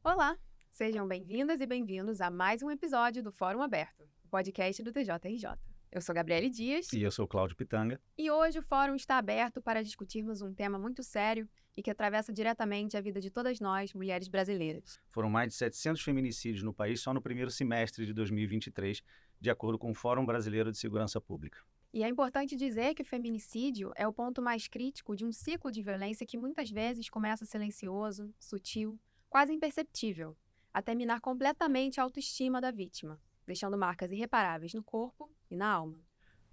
Olá, sejam bem-vindas e bem-vindos a mais um episódio do Fórum Aberto, o podcast do TJRJ. Eu sou Gabriele Dias E eu sou Cláudio Pitanga. e hoje o Fórum está aberto para discutirmos um tema muito sério e que atravessa diretamente a vida de todas nós, mulheres brasileiras. Foram mais de 700 feminicídios no país só no primeiro semestre de 2023, de acordo com o Fórum Brasileiro de Segurança Pública. E é importante dizer que o feminicídio é o ponto mais crítico de um ciclo de violência que muitas vezes começa silencioso, sutil, quase imperceptível, até minar completamente a autoestima da vítima, deixando marcas irreparáveis no corpo e na alma.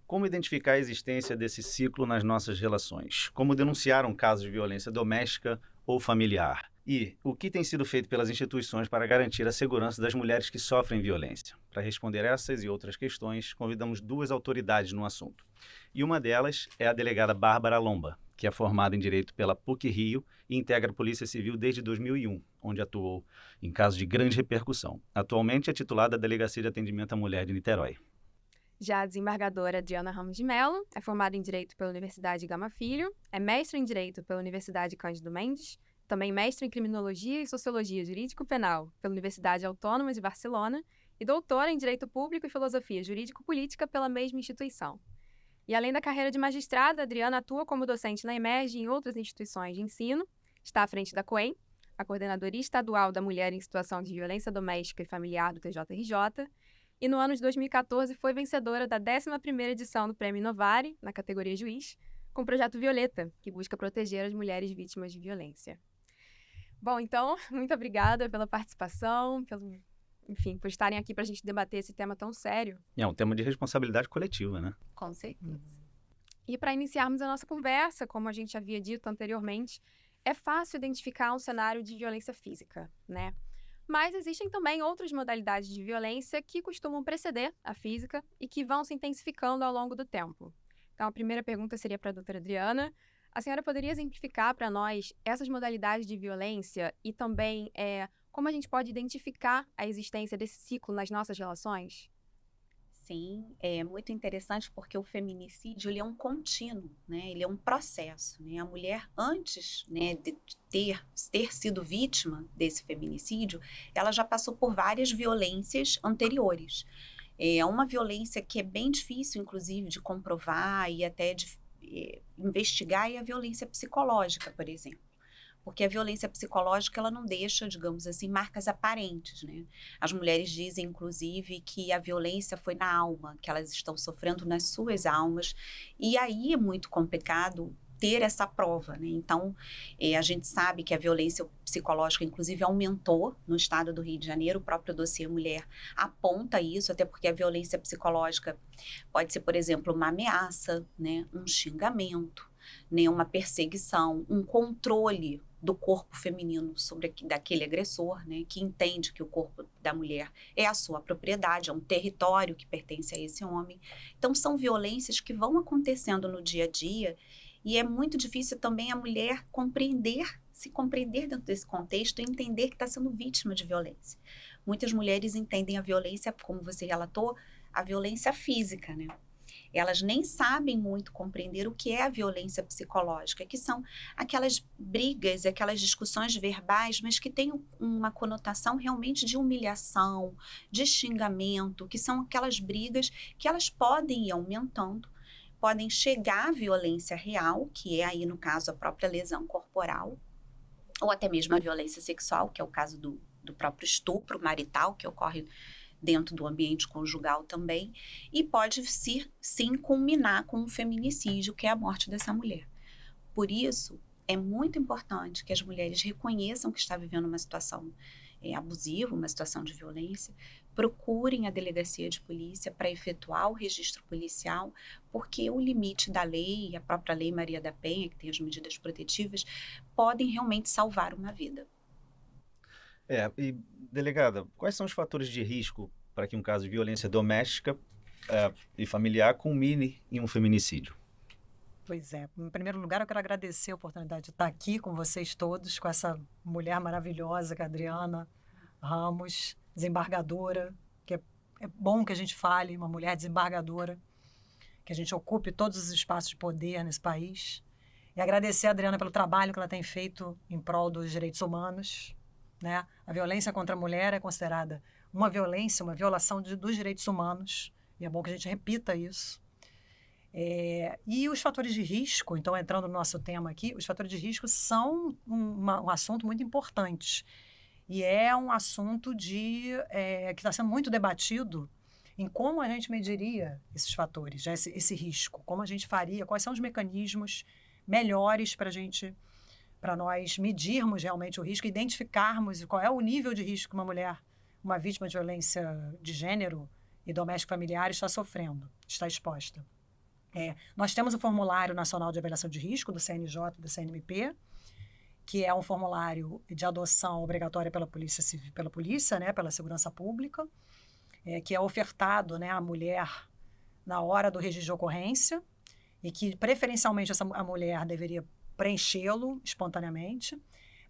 Como identificar a existência desse ciclo nas nossas relações? Como denunciar um caso de violência doméstica ou familiar? E o que tem sido feito pelas instituições para garantir a segurança das mulheres que sofrem violência? Para responder essas e outras questões, convidamos duas autoridades no assunto. E uma delas é a delegada Bárbara Lomba, que é formada em Direito pela PUC-Rio e integra a Polícia Civil desde 2001, onde atuou em casos de grande repercussão. Atualmente é titular da Delegacia de Atendimento à Mulher de Niterói. Já a desembargadora Adriana Ramos de Mello é formada em Direito pela Universidade Gama Filho, é mestre em Direito pela Universidade Cândido Mendes, também mestre em Criminologia e Sociologia Jurídico-Penal pela Universidade Autônoma de Barcelona e doutora em Direito Público e Filosofia Jurídico-Política pela mesma instituição. E além da carreira de magistrada, Adriana atua como docente na EMERGE e em outras instituições de ensino, está à frente da COEM, a Coordenadoria Estadual da Mulher em Situação de Violência Doméstica e Familiar do TJRJ, e no ano de 2014 foi vencedora da 11ª edição do Prêmio Novare, na categoria Juiz, com o Projeto Violeta, que busca proteger as mulheres vítimas de violência. Bom, então, muito obrigada pela participação, por estarem aqui para a gente debater esse tema tão sério. É um tema de responsabilidade coletiva, né? Com certeza. E para iniciarmos a nossa conversa, como a gente havia dito anteriormente, é fácil identificar um cenário de violência física, né? Mas existem também outras modalidades de violência que costumam preceder a física e que vão se intensificando ao longo do tempo. Então, a primeira pergunta seria para a doutora Adriana. A senhora poderia exemplificar para nós essas modalidades de violência e também como a gente pode identificar a existência desse ciclo nas nossas relações? Sim, é muito interessante porque o feminicídio ele é um contínuo, né? Ele é um processo, né? A mulher antes, né, de ter sido vítima desse feminicídio, ela já passou por várias violências anteriores. É uma violência que é bem difícil, inclusive, de comprovar e até de investigar, é a violência psicológica, por exemplo. Porque a violência psicológica, ela não deixa, digamos assim, marcas aparentes, né? As mulheres dizem, inclusive, que a violência foi na alma, que elas estão sofrendo nas suas almas, e aí é muito complicado ter essa prova, né? Então, a gente sabe que a violência psicológica, inclusive, aumentou no estado do Rio de Janeiro. O próprio dossiê Mulher aponta isso, até porque a violência psicológica pode ser, por exemplo, uma ameaça, né? Um xingamento, né? Uma perseguição, um controle do corpo feminino daquele agressor, né, que entende que o corpo da mulher é a sua propriedade, é um território que pertence a esse homem. Então, são violências que vão acontecendo no dia a dia e é muito difícil também a mulher se compreender dentro desse contexto e entender que está sendo vítima de violência. Muitas mulheres entendem a violência, como você relatou, a violência física, né? Elas nem sabem muito compreender o que é a violência psicológica, que são aquelas brigas, aquelas discussões verbais, mas que têm uma conotação realmente de humilhação, de xingamento, que são aquelas brigas que elas podem ir aumentando, podem chegar à violência real, que é aí no caso a própria lesão corporal, ou até mesmo a violência sexual, que é o caso do próprio estupro marital, que ocorre dentro do ambiente conjugal também, e pode sim culminar com um feminicídio, que é a morte dessa mulher. Por isso, é muito importante que as mulheres reconheçam que está vivendo uma situação abusiva, uma situação de violência, procurem a delegacia de polícia para efetuar o registro policial, porque o limite da lei, a própria Lei Maria da Penha, que tem as medidas protetivas, podem realmente salvar uma vida. E delegada, quais são os fatores de risco para que um caso de violência doméstica e familiar culmine em um feminicídio? Pois é. Em primeiro lugar, eu quero agradecer a oportunidade de estar aqui com vocês todos, com essa mulher maravilhosa, que é a Adriana Ramos, desembargadora, que é bom que a gente fale, uma mulher desembargadora, que a gente ocupe todos os espaços de poder nesse país. E agradecer a Adriana pelo trabalho que ela tem feito em prol dos direitos humanos, né? A violência contra a mulher é considerada uma violência, uma violação dos direitos humanos, e é bom que a gente repita isso. E os fatores de risco, então entrando no nosso tema aqui, os fatores de risco são um assunto muito importante, e é um assunto que está sendo muito debatido em como a gente mediria esses fatores, esse risco, como a gente faria, quais são os mecanismos melhores para nós medirmos realmente o risco, identificarmos qual é o nível de risco que uma vítima de violência de gênero e doméstico familiar está sofrendo, está exposta. Nós temos o Formulário Nacional de Avaliação de Risco, do CNJ e do CNMP, que é um formulário de adoção obrigatória pela polícia, né, pela segurança pública, que é ofertado, né, à mulher na hora do registro de ocorrência, e que preferencialmente a mulher deveria preenchê-lo espontaneamente,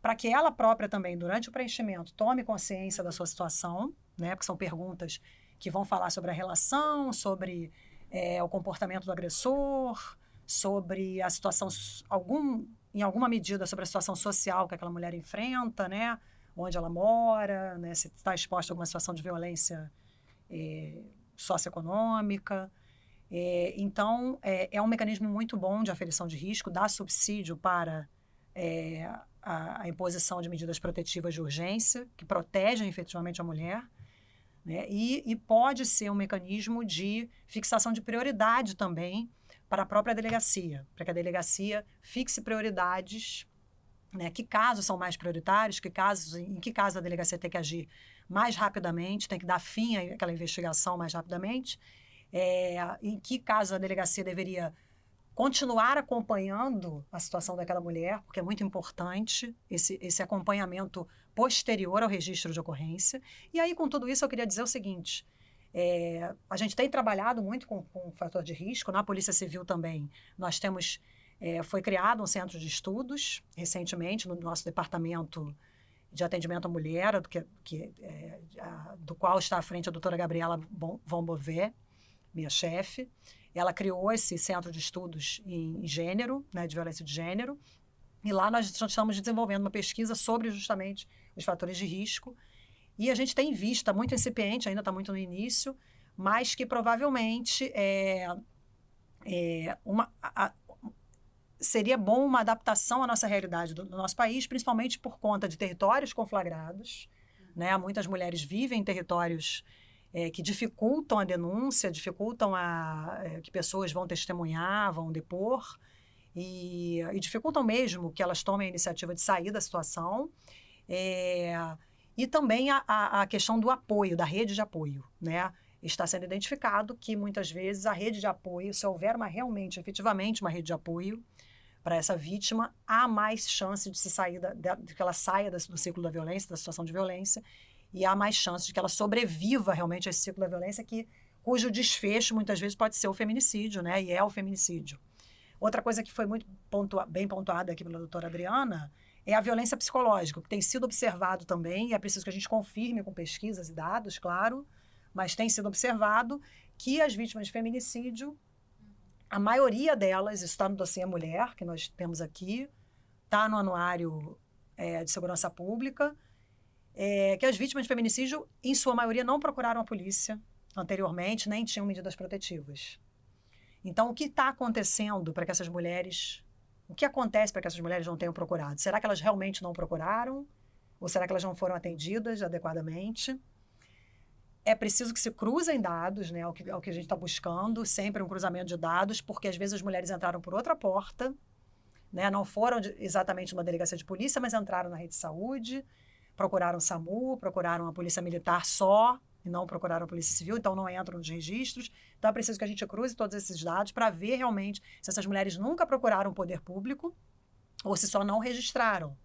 para que ela própria também, durante o preenchimento, tome consciência da sua situação, né, porque são perguntas que vão falar sobre a relação, sobre o comportamento do agressor, sobre a situação, em alguma medida, sobre a situação social que aquela mulher enfrenta, né, onde ela mora, né, se está exposta a alguma situação de violência socioeconômica. Então, é um mecanismo muito bom de aferição de risco, dá subsídio para a imposição de medidas protetivas de urgência, que protegem efetivamente a mulher, né? E pode ser um mecanismo de fixação de prioridade também para a própria delegacia, para que a delegacia fixe prioridades, né? Que casos são mais prioritários, em que caso a delegacia tem que agir mais rapidamente, tem que dar fim àquela investigação mais rapidamente, em que caso a delegacia deveria continuar acompanhando a situação daquela mulher, porque é muito importante esse acompanhamento posterior ao registro de ocorrência. E aí, com tudo isso, eu queria dizer o seguinte, a gente tem trabalhado muito com o fator de risco, na Polícia Civil também. Nós temos, foi criado um centro de estudos, recentemente, no nosso departamento de atendimento à mulher, do qual está à frente a doutora Gabriela Von Beauvais, minha chefe. Ela criou esse centro de estudos em gênero, né, de violência de gênero, e lá nós estamos desenvolvendo uma pesquisa sobre justamente os fatores de risco, e a gente tem visto, está muito incipiente, ainda está muito no início, mas que provavelmente seria bom uma adaptação à nossa realidade do nosso país, principalmente por conta de territórios conflagrados, né? Muitas mulheres vivem em territórios que dificultam a denúncia, dificultam que pessoas vão testemunhar, vão depor, e dificultam mesmo que elas tomem a iniciativa de sair da situação. E também a questão do apoio, da rede de apoio, né? Está sendo identificado que, muitas vezes, a rede de apoio, se houver efetivamente uma rede de apoio para essa vítima, há mais chance de que ela saia do ciclo da violência, da situação de violência, e há mais chance de que ela sobreviva realmente a esse ciclo da violência, cujo desfecho, muitas vezes, pode ser o feminicídio, né? E é o feminicídio. Outra coisa que foi muito bem pontuada aqui pela doutora Adriana é a violência psicológica, que tem sido observado também, e é preciso que a gente confirme com pesquisas e dados, claro, mas tem sido observado que as vítimas de feminicídio, a maioria delas, isso está no dossiê Mulher, que nós temos aqui, está no Anuário de Segurança Pública, que as vítimas de feminicídio, em sua maioria, não procuraram a polícia anteriormente, nem tinham medidas protetivas. Então, o que está acontecendo para que essas mulheres... O que acontece para que essas mulheres não tenham procurado? Será que elas realmente não procuraram? Ou será que elas não foram atendidas adequadamente? É preciso que se cruzem dados, né? O que a gente está buscando, sempre um cruzamento de dados, porque às vezes as mulheres entraram por outra porta, né? Não foram exatamente numa delegacia de polícia, mas entraram na rede de saúde, procuraram o SAMU, procuraram a Polícia Militar só, e não procuraram a Polícia Civil, então não entram nos registros. Então é preciso que a gente cruze todos esses dados para ver realmente se essas mulheres nunca procuraram o poder público ou se só não registraram,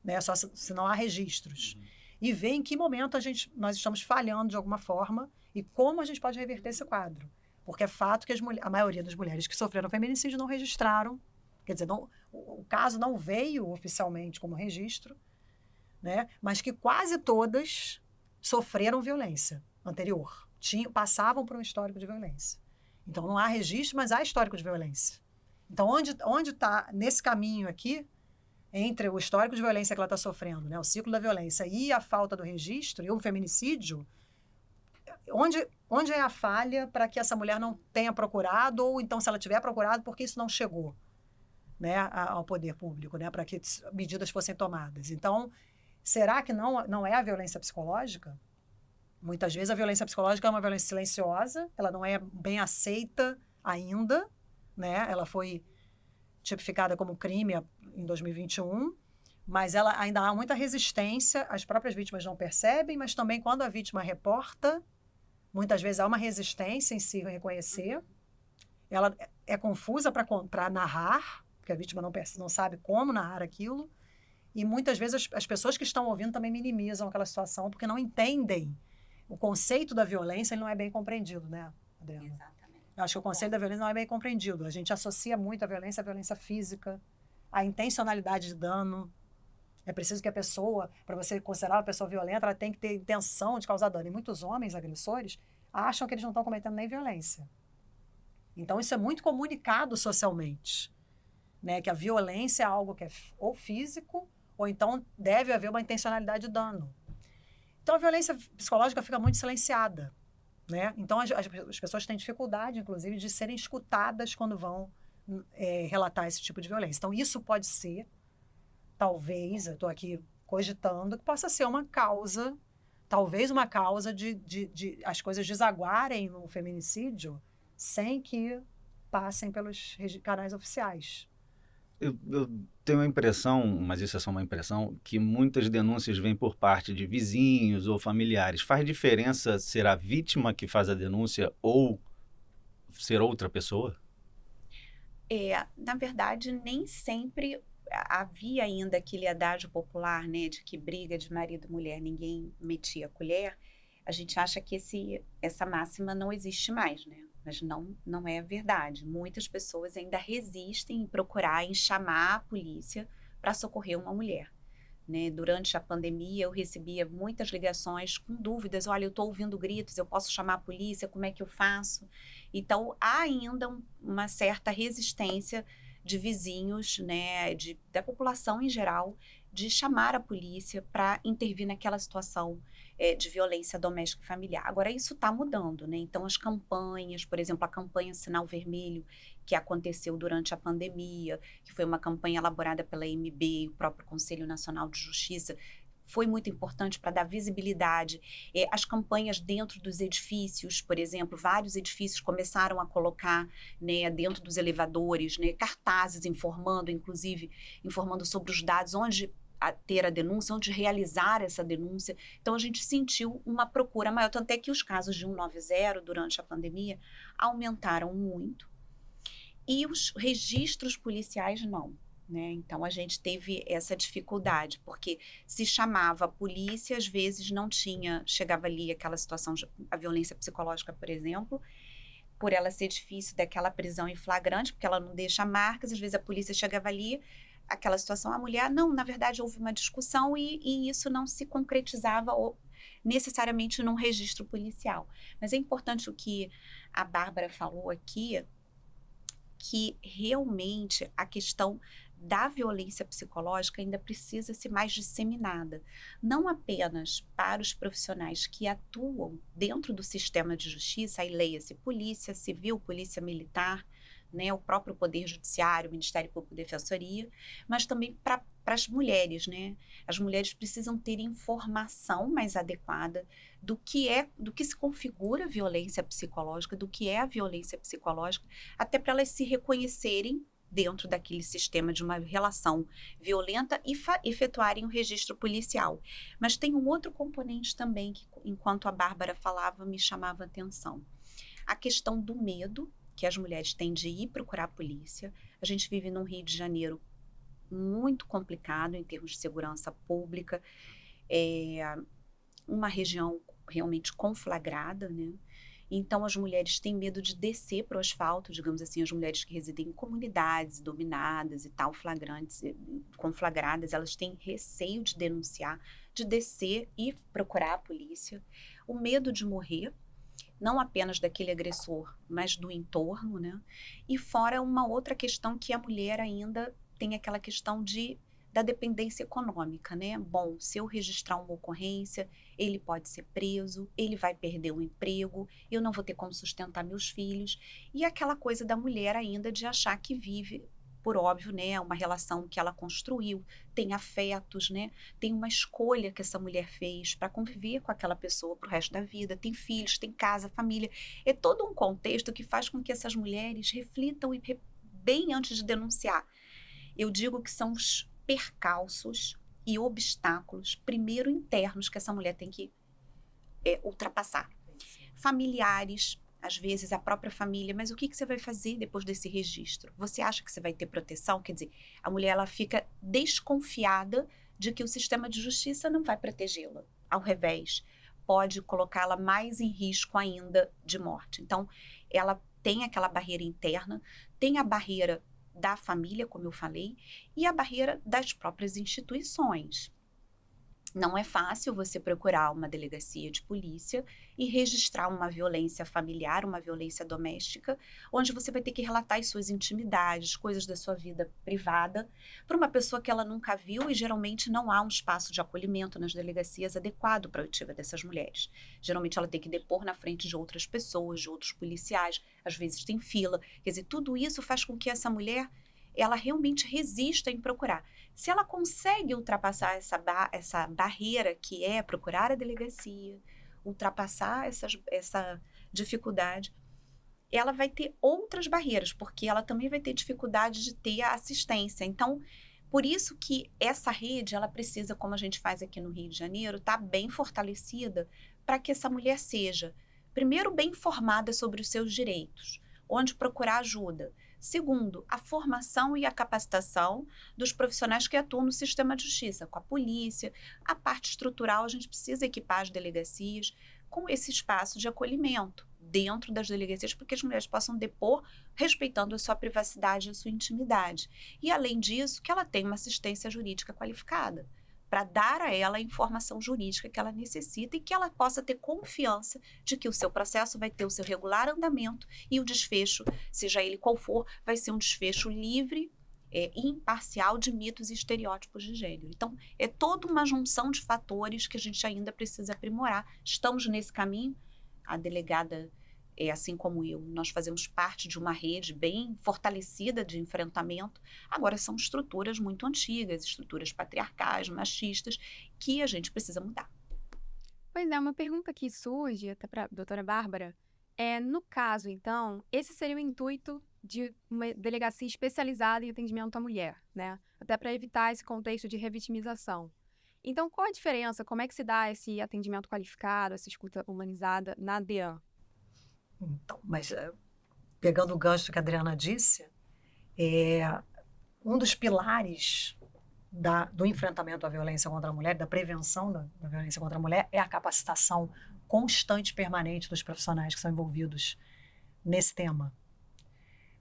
né? Só se não há registros. E ver em que momento nós estamos falhando de alguma forma e como a gente pode reverter esse quadro. Porque é fato que a maioria das mulheres que sofreram feminicídio não registraram, quer dizer, o caso não veio oficialmente como registro, né? Mas que quase todas sofreram violência anterior, passavam por um histórico de violência. Então, não há registro, mas há histórico de violência. Então, onde está, nesse caminho aqui, entre o histórico de violência que ela está sofrendo, né, o ciclo da violência e a falta do registro, e o feminicídio, onde é a falha para que essa mulher não tenha procurado, ou então, se ela tiver procurado, por que isso não chegou, né, ao poder público, né, para que medidas fossem tomadas? Então, será que não é a violência psicológica? Muitas vezes a violência psicológica é uma violência silenciosa, ela não é bem aceita ainda, né? Ela foi tipificada como crime em 2021, mas ela ainda há muita resistência, as próprias vítimas não percebem, mas também quando a vítima reporta, muitas vezes há uma resistência em se reconhecer, ela é confusa para narrar, porque a vítima não sabe como narrar aquilo, e muitas vezes as pessoas que estão ouvindo também minimizam aquela situação, porque não entendem. O conceito da violência ele não é bem compreendido, né, Adriana? Exatamente. Eu acho que o conceito da violência não é bem compreendido. A gente associa muito a violência física, a intencionalidade de dano. É preciso que a pessoa, para você considerar uma pessoa violenta, ela tem que ter intenção de causar dano. E muitos homens agressores acham que eles não estão cometendo nem violência. Então, isso é muito comunicado socialmente, né? Que a violência é algo que é ou físico, ou então deve haver uma intencionalidade de dano. Então, a violência psicológica fica muito silenciada, né? Então, as pessoas têm dificuldade, inclusive, de serem escutadas quando vão relatar esse tipo de violência. Então, isso pode ser, talvez, eu estou aqui cogitando, que possa ser uma causa, talvez uma causa de as coisas desaguarem no feminicídio sem que passem pelos canais oficiais. Eu tenho a impressão, mas isso é só uma impressão, que muitas denúncias vêm por parte de vizinhos ou familiares. Faz diferença ser a vítima que faz a denúncia ou ser outra pessoa? Na verdade, nem sempre havia ainda aquele adágio popular, né, de que briga de marido e mulher, ninguém metia a colher. A gente acha que essa máxima não existe mais, né? Mas não é verdade. Muitas pessoas ainda resistem em procurar, em chamar a polícia para socorrer uma mulher, né? Durante a pandemia, eu recebia muitas ligações com dúvidas. Olha, eu estou ouvindo gritos, eu posso chamar a polícia? Como é que eu faço? Então, há ainda uma certa resistência de vizinhos, né, da população em geral, de chamar a polícia para intervir naquela situação de violência doméstica e familiar. Agora, isso está mudando, né? Então, as campanhas, por exemplo, a campanha Sinal Vermelho, que aconteceu durante a pandemia, que foi uma campanha elaborada pela MB, o próprio Conselho Nacional de Justiça, foi muito importante para dar visibilidade. As campanhas dentro dos edifícios, por exemplo, vários edifícios começaram a colocar, né, dentro dos elevadores, né, cartazes informando, inclusive, informando sobre os dados, onde ter a denúncia, onde realizar essa denúncia. Então, a gente sentiu uma procura maior, tanto é que os casos de 190 durante a pandemia aumentaram muito e os registros policiais não, né? Então, a gente teve essa dificuldade, porque se chamava a polícia, às vezes não chegava ali aquela situação, a violência psicológica, por exemplo, por ela ser difícil daquela prisão em flagrante, porque ela não deixa marcas, às vezes a polícia chegava ali, aquela situação, a mulher, não, na verdade houve uma discussão e isso não se concretizava necessariamente num registro policial. Mas é importante o que a Bárbara falou aqui, que realmente a questão da violência psicológica ainda precisa ser mais disseminada, não apenas para os profissionais que atuam dentro do sistema de justiça, aí leia-se polícia civil, polícia militar, né, o próprio Poder Judiciário, o Ministério Público e Defensoria, mas também para as mulheres, né? As mulheres precisam ter informação mais adequada do que se configura a violência psicológica, do que é a violência psicológica, até para elas se reconhecerem dentro daquele sistema de uma relação violenta e efetuarem o registro policial. Mas tem um outro componente também que, enquanto a Bárbara falava, me chamava a atenção. A questão do medo que as mulheres têm de ir procurar a polícia. A gente vive num Rio de Janeiro muito complicado em termos de segurança pública, uma região realmente conflagrada, né? Então, as mulheres têm medo de descer para o asfalto, digamos assim, as mulheres que residem em comunidades dominadas e tal, conflagradas, elas têm receio de denunciar, de descer e procurar a polícia. O medo de morrer, não apenas daquele agressor, mas do entorno, né? E fora uma outra questão que a mulher ainda tem aquela questão de da dependência econômica, né? Bom, se eu registrar uma ocorrência, ele pode ser preso, ele vai perder o emprego, eu não vou ter como sustentar meus filhos. E aquela coisa da mulher ainda de achar que vive, por óbvio, né? Uma relação que ela construiu, tem afetos, né? Tem uma escolha que essa mulher fez para conviver com aquela pessoa pro resto da vida, tem filhos, tem casa, família. É todo um contexto que faz com que essas mulheres reflitam bem antes de denunciar. Eu digo que são os percalços e obstáculos, primeiro internos, que essa mulher tem que ultrapassar. Familiares, às vezes a própria família, mas o que você vai fazer depois desse registro? Você acha que você vai ter proteção? Quer dizer, a mulher ela fica desconfiada de que o sistema de justiça não vai protegê-la. Ao revés, pode colocá-la mais em risco ainda de morte. Então, ela tem aquela barreira interna, tem a barreira da família, como eu falei, e a barreira das próprias instituições. Não é fácil você procurar uma delegacia de polícia e registrar uma violência familiar, uma violência doméstica, onde você vai ter que relatar as suas intimidades, coisas da sua vida privada, para uma pessoa que ela nunca viu, e geralmente não há um espaço de acolhimento nas delegacias adequado para a oitiva dessas mulheres. Geralmente ela tem que depor na frente de outras pessoas, de outros policiais, às vezes tem fila. Quer dizer, tudo isso faz com que essa mulher ela realmente resista em procurar. Se ela consegue ultrapassar essa barreira que é procurar a delegacia, ultrapassar essa dificuldade, ela vai ter outras barreiras, porque ela também vai ter dificuldade de ter a assistência. Então, por isso que essa rede, ela precisa, como a gente faz aqui no Rio de Janeiro, estar bem fortalecida para que essa mulher seja, primeiro, bem informada sobre os seus direitos, onde procurar ajuda. Segundo, a formação e a capacitação dos profissionais que atuam no sistema de justiça, com a polícia, a parte estrutural, a gente precisa equipar as delegacias com esse espaço de acolhimento dentro das delegacias, para que as mulheres possam depor respeitando a sua privacidade e a sua intimidade. E, além disso, que ela tenha uma assistência jurídica qualificada, para dar a ela a informação jurídica que ela necessita e que ela possa ter confiança de que o seu processo vai ter o seu regular andamento e o desfecho, seja ele qual for, vai ser um desfecho livre e imparcial de mitos e estereótipos de gênero. Então, é toda uma junção de fatores que a gente ainda precisa aprimorar. Estamos nesse caminho. A delegada, assim como eu, nós fazemos parte de uma rede bem fortalecida de enfrentamento. Agora, são estruturas muito antigas, estruturas patriarcais, machistas, que a gente precisa mudar. Pois é, uma pergunta que surge até para a doutora Bárbara no caso, então, esse seria o intuito de uma delegacia especializada em atendimento à mulher, né? Até para evitar esse contexto de revitimização. Então, qual a diferença? Como é que se dá esse atendimento qualificado, essa escuta humanizada na DEAN? Então, mas pegando o gancho que a Adriana disse, um dos pilares do enfrentamento à violência contra a mulher, da prevenção da violência contra a mulher, é a capacitação constante e permanente dos profissionais que são envolvidos nesse tema.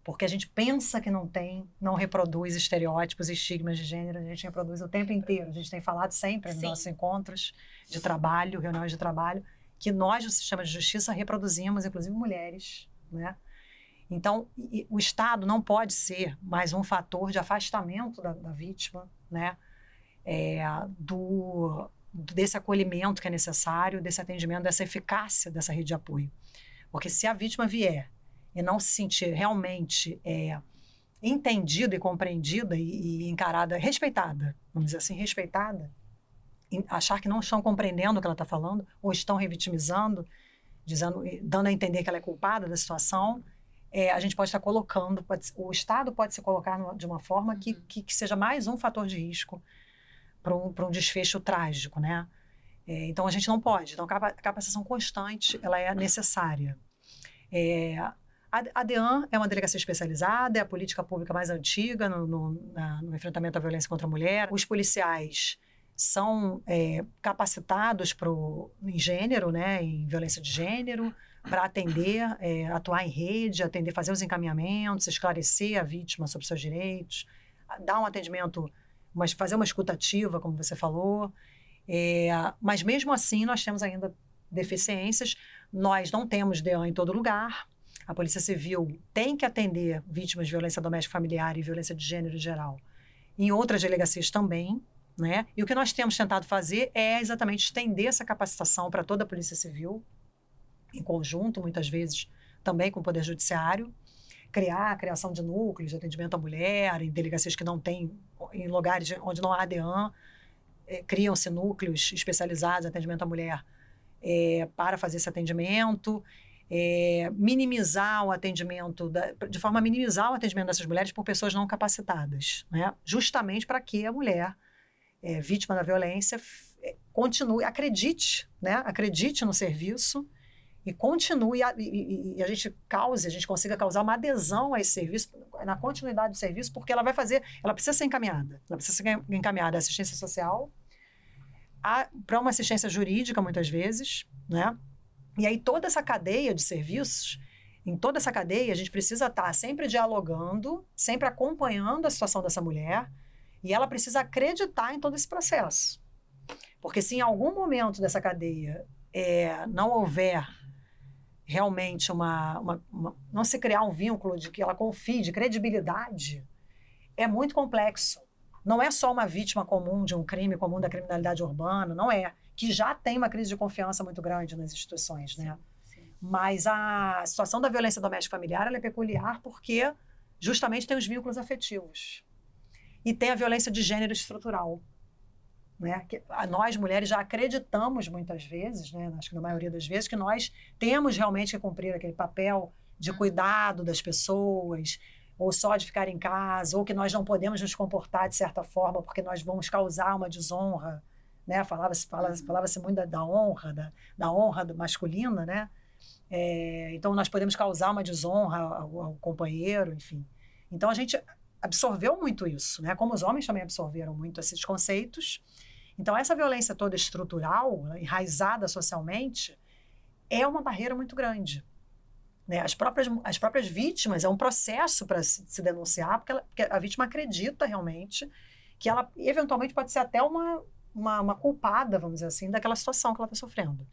Porque a gente pensa que não reproduz estereótipos e estigmas de gênero, a gente reproduz o tempo inteiro. A gente tem falado sempre nos nossos encontros de trabalho, reuniões de trabalho, que nós, do sistema de justiça, reproduzimos, inclusive mulheres, né? Então, o Estado não pode ser mais um fator de afastamento da vítima, né? Desse acolhimento que é necessário, desse atendimento, dessa eficácia dessa rede de apoio. Porque se a vítima vier e não se sentir realmente entendida e compreendida e encarada, respeitada, vamos dizer assim, respeitada, achar que não estão compreendendo o que ela está falando, ou estão revitimizando, dando a entender que ela é culpada da situação, a gente pode estar colocando, o Estado pode se colocar de uma forma que seja mais um fator de risco para um desfecho trágico, né? Então, a gente não pode. Então, a capacitação constante, ela é necessária. A DEAN é uma delegacia especializada, é a política pública mais antiga no enfrentamento à violência contra a mulher. Os policiais são capacitados em gênero, né, em violência de gênero, para atender, atuar em rede, fazer os encaminhamentos, esclarecer a vítima sobre seus direitos, dar um atendimento, fazer uma escuta ativa, como você falou. Mas mesmo assim nós temos ainda deficiências. Nós não temos DEAN em todo lugar. A Polícia Civil tem que atender vítimas de violência doméstica familiar e violência de gênero em geral em outras delegacias também, né? E o que nós temos tentado fazer é exatamente estender essa capacitação para toda a Polícia Civil, em conjunto, muitas vezes também com o Poder Judiciário, criar a criação de núcleos de atendimento à mulher, em delegacias que não têm, em lugares onde não há ADAN, criam-se núcleos especializados em atendimento à mulher para fazer esse atendimento, minimizar o atendimento, de forma a minimizar o atendimento dessas mulheres por pessoas não capacitadas, né? Justamente para que a mulher vítima da violência continue, acredite, né? Acredite no serviço e continue, e a gente consiga causar uma adesão a esse serviço, na continuidade do serviço, porque ela precisa ser encaminhada à assistência social, para uma assistência jurídica, muitas vezes, né? E aí toda essa cadeia de serviços, em toda essa cadeia, a gente precisa estar sempre dialogando, sempre acompanhando a situação dessa mulher, e ela precisa acreditar em todo esse processo. Porque se em algum momento dessa cadeia não houver realmente não se criar um vínculo de que ela confie, de credibilidade, é muito complexo. Não é só uma vítima comum de um crime comum da criminalidade urbana, não é. Que já tem uma crise de confiança muito grande nas instituições, né? Sim. Mas a situação da violência doméstica familiar ela é peculiar porque justamente tem os vínculos afetivos. E tem a violência de gênero estrutural, né? Que nós, mulheres, já acreditamos muitas vezes, né? Acho que na maioria das vezes, que nós temos realmente que cumprir aquele papel de cuidado das pessoas, ou só de ficar em casa, ou que nós não podemos nos comportar de certa forma porque nós vamos causar uma desonra, né? Falava-se muito da honra masculina, né? Então nós podemos causar uma desonra ao companheiro, enfim. Então a gente absorveu muito isso, né? Como os homens também absorveram muito esses conceitos. Então essa violência toda estrutural, né, enraizada socialmente, é uma barreira muito grande. Né? As próprias vítimas, é um processo para se denunciar, porque a vítima acredita realmente que ela eventualmente pode ser até uma culpada, vamos dizer assim, daquela situação que ela está sofrendo.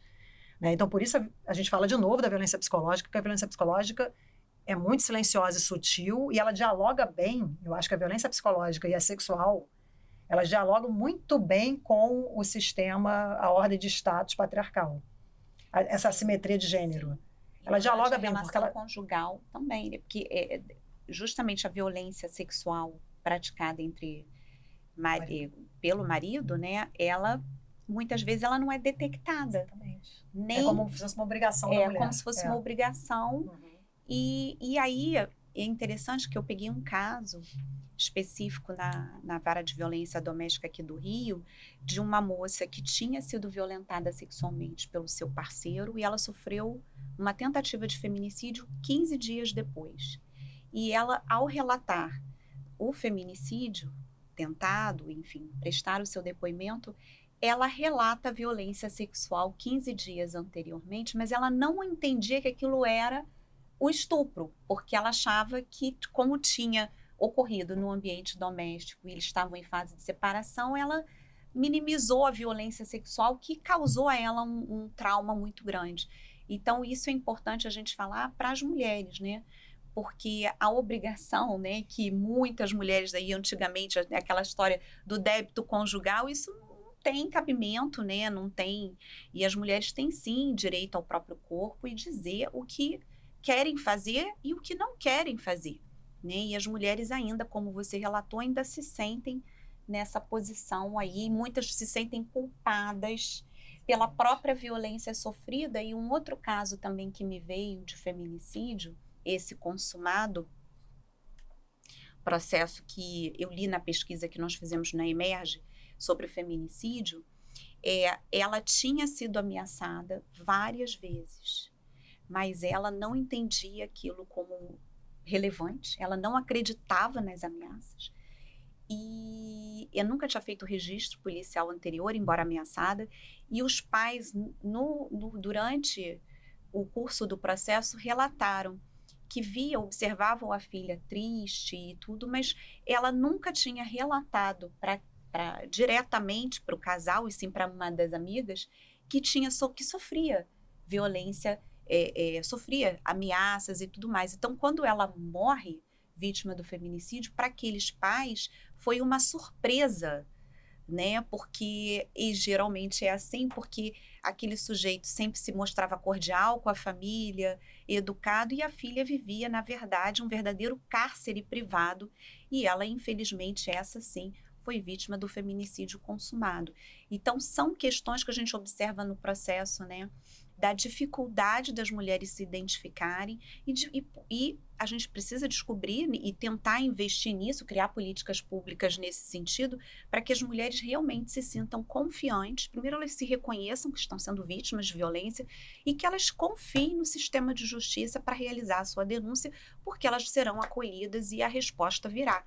Né? Então, por isso a gente fala de novo da violência psicológica, porque a violência psicológica é muito silenciosa e sutil, e ela dialoga bem, eu acho que a violência psicológica e a sexual, elas dialogam muito bem com o sistema, a ordem de status patriarcal. Essa assimetria de gênero. Ela dialoga bem. A relação conjugal também, né? Porque justamente a violência sexual praticada pelo marido, né? Ela, muitas vezes, ela não é detectada. Exatamente. Nem, é como se fosse uma obrigação da mulher. É como se fosse uma obrigação. Uhum. E aí, é interessante que eu peguei um caso específico na vara de violência doméstica aqui do Rio, de uma moça que tinha sido violentada sexualmente pelo seu parceiro e ela sofreu uma tentativa de feminicídio 15 dias depois. E ela, ao relatar o feminicídio tentado, enfim, prestar o seu depoimento, ela relata a violência sexual 15 dias anteriormente, mas ela não entendia que aquilo era o estupro, porque ela achava que, como tinha ocorrido no ambiente doméstico e eles estavam em fase de separação, ela minimizou a violência sexual que causou a ela um trauma muito grande. Então, isso é importante a gente falar para as mulheres, né? Porque a obrigação, né, que muitas mulheres aí antigamente, aquela história do débito conjugal, isso não tem cabimento, né? Não tem. E as mulheres têm sim direito ao próprio corpo e dizer o que querem fazer e o que não querem fazer, né? E as mulheres ainda, como você relatou, ainda se sentem nessa posição aí, muitas se sentem culpadas pela própria violência sofrida. E um outro caso também que me veio de feminicídio, esse consumado, processo que eu li na pesquisa que nós fizemos na Emerge sobre o feminicídio, ela tinha sido ameaçada várias vezes, mas ela não entendia aquilo como relevante, ela não acreditava nas ameaças. E eu nunca tinha feito registro policial anterior, embora ameaçada, e os pais, durante o curso do processo, relataram que observavam a filha triste e tudo, mas ela nunca tinha relatado diretamente para o casal, e sim para uma das amigas, que sofria violência, sofria ameaças e tudo mais. Então, quando ela morre vítima do feminicídio, para aqueles pais foi uma surpresa, né? Porque, e geralmente é assim, porque aquele sujeito sempre se mostrava cordial com a família, educado, e a filha vivia, na verdade, um verdadeiro cárcere privado, e ela, infelizmente, essa sim, foi vítima do feminicídio consumado. Então, são questões que a gente observa no processo, né? Da dificuldade das mulheres se identificarem e a gente precisa descobrir e tentar investir nisso, criar políticas públicas nesse sentido, para que as mulheres realmente se sintam confiantes. Primeiro, elas se reconheçam que estão sendo vítimas de violência e que elas confiem no sistema de justiça para realizar a sua denúncia, porque elas serão acolhidas e a resposta virá.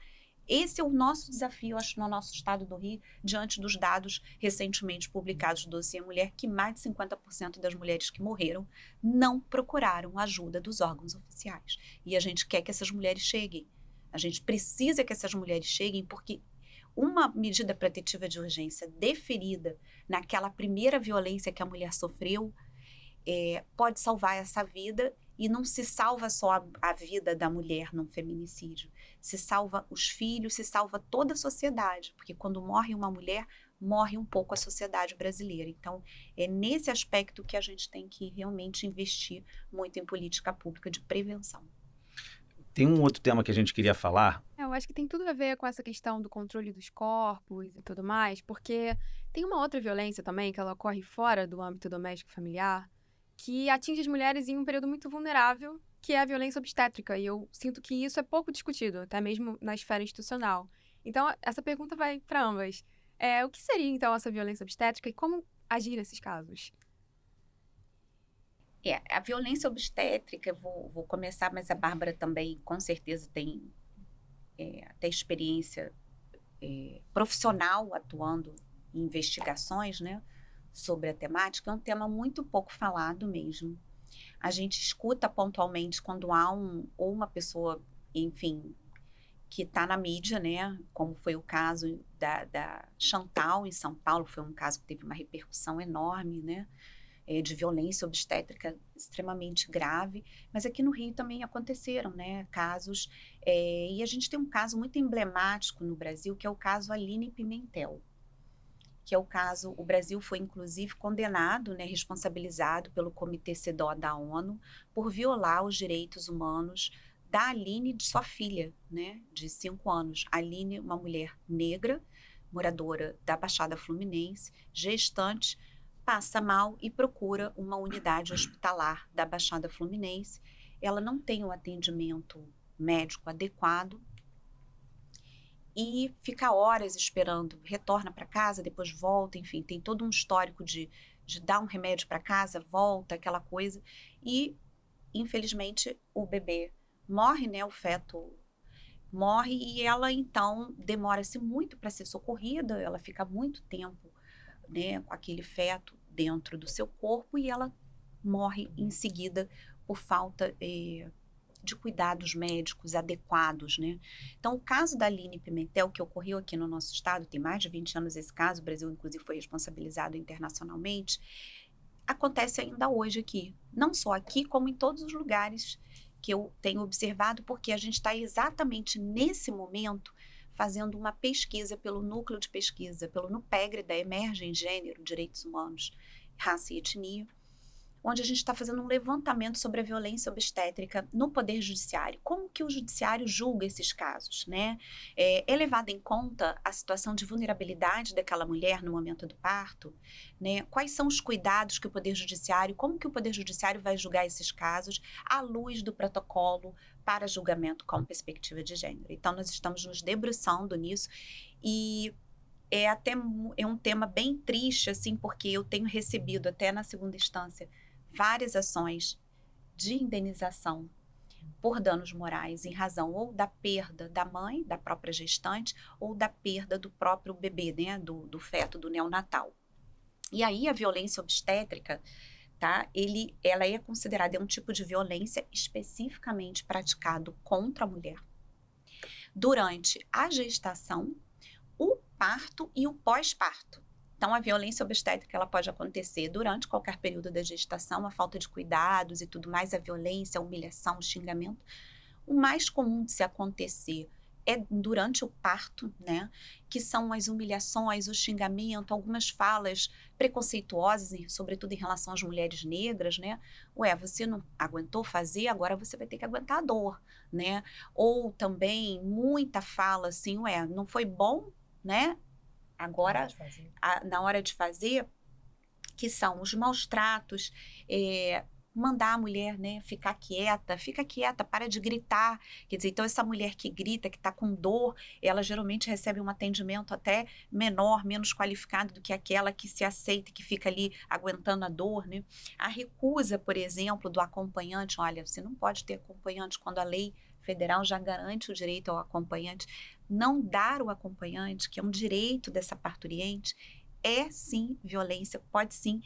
Esse é o nosso desafio, acho, no nosso estado do Rio, diante dos dados recentemente publicados do Dossiê Mulher, que mais de 50% das mulheres que morreram não procuraram ajuda dos órgãos oficiais. E a gente quer que essas mulheres cheguem. A gente precisa que essas mulheres cheguem, porque uma medida protetiva de urgência deferida naquela primeira violência que a mulher sofreu pode salvar essa vida. E não se salva só a vida da mulher num feminicídio, se salva os filhos, se salva toda a sociedade, porque quando morre uma mulher, morre um pouco a sociedade brasileira. Então, é nesse aspecto que a gente tem que realmente investir muito em política pública de prevenção. Tem um outro tema que a gente queria falar. Eu acho que tem tudo a ver com essa questão do controle dos corpos e tudo mais, porque tem uma outra violência também, que ela ocorre fora do âmbito doméstico e familiar, que atinge as mulheres em um período muito vulnerável, que é a violência obstétrica. E eu sinto que isso é pouco discutido, até mesmo na esfera institucional. Então, essa pergunta vai para ambas. O que seria, então, essa violência obstétrica e como agir nesses casos? A violência obstétrica, vou começar, mas a Bárbara também, com certeza, tem até experiência profissional atuando em investigações, né? Sobre a temática, é um tema muito pouco falado mesmo. A gente escuta pontualmente quando há ou uma pessoa, enfim, que está na mídia, né? Como foi o caso da Chantal em São Paulo, foi um caso que teve uma repercussão enorme, né? De violência obstétrica extremamente grave, mas aqui no Rio também aconteceram, né? Casos, e a gente tem um caso muito emblemático no Brasil, que é o caso Aline Pimentel, que é o caso, o Brasil foi inclusive condenado, né, responsabilizado pelo Comitê CEDAW da ONU por violar os direitos humanos da Aline e de sua filha, né, de 5 anos. A Aline, uma mulher negra, moradora da Baixada Fluminense, gestante, passa mal e procura uma unidade hospitalar da Baixada Fluminense. Ela não tem o atendimento médico adequado, e fica horas esperando, retorna para casa, depois volta, enfim, tem todo um histórico de dar um remédio para casa, volta, aquela coisa, e infelizmente o bebê morre, né, o feto morre, e ela então demora-se muito para ser socorrida, ela fica muito tempo, né, com aquele feto dentro do seu corpo, e ela morre em seguida por falta de cuidados médicos adequados, né? Então, o caso da Aline Pimentel, que ocorreu aqui no nosso estado, tem mais de 20 anos esse caso, o Brasil, inclusive, foi responsabilizado internacionalmente, acontece ainda hoje aqui. Não só aqui, como em todos os lugares que eu tenho observado, porque a gente está exatamente nesse momento fazendo uma pesquisa pelo Núcleo de Pesquisa, pelo NUPEGRE, da Emergem Gênero, Direitos Humanos, Raça e Etnia, onde a gente está fazendo um levantamento sobre a violência obstétrica no Poder Judiciário. Como que o Judiciário julga esses casos, né? É levada em conta a situação de vulnerabilidade daquela mulher no momento do parto, né? Quais são os cuidados que o Poder Judiciário, como que o Poder Judiciário vai julgar esses casos à luz do protocolo para julgamento com perspectiva de gênero. Então, nós estamos nos debruçando nisso e é um tema bem triste, assim, porque eu tenho recebido até na segunda instância várias ações de indenização por danos morais em razão ou da perda da mãe, da própria gestante, ou da perda do próprio bebê, né, do feto, do neonatal. E aí a violência obstétrica, tá, ela é considerada um tipo de violência especificamente praticado contra a mulher durante a gestação, o parto e o pós-parto. Então, a violência obstétrica ela pode acontecer durante qualquer período da gestação, a falta de cuidados e tudo mais, a violência, a humilhação, o xingamento, O mais comum de se acontecer é durante o parto, né? Que são as humilhações, o xingamento, algumas falas preconceituosas, sobretudo em relação às mulheres negras, né? Ué, você não aguentou fazer, agora você vai ter que aguentar a dor, né? Ou também muita fala assim, ué, não foi bom, né? Agora, na hora de fazer, que são os maus tratos, mandar a mulher, né, fica quieta, para de gritar. Quer dizer, então essa mulher que grita, que está com dor, ela geralmente recebe um atendimento até menor, menos qualificado do que aquela que se aceita, que fica ali aguentando a dor, né? A recusa, por exemplo, do acompanhante, olha, você não pode ter acompanhante quando a lei federal já garante o direito ao acompanhante. Não dar o acompanhante, que é um direito dessa parturiente, é sim violência, pode sim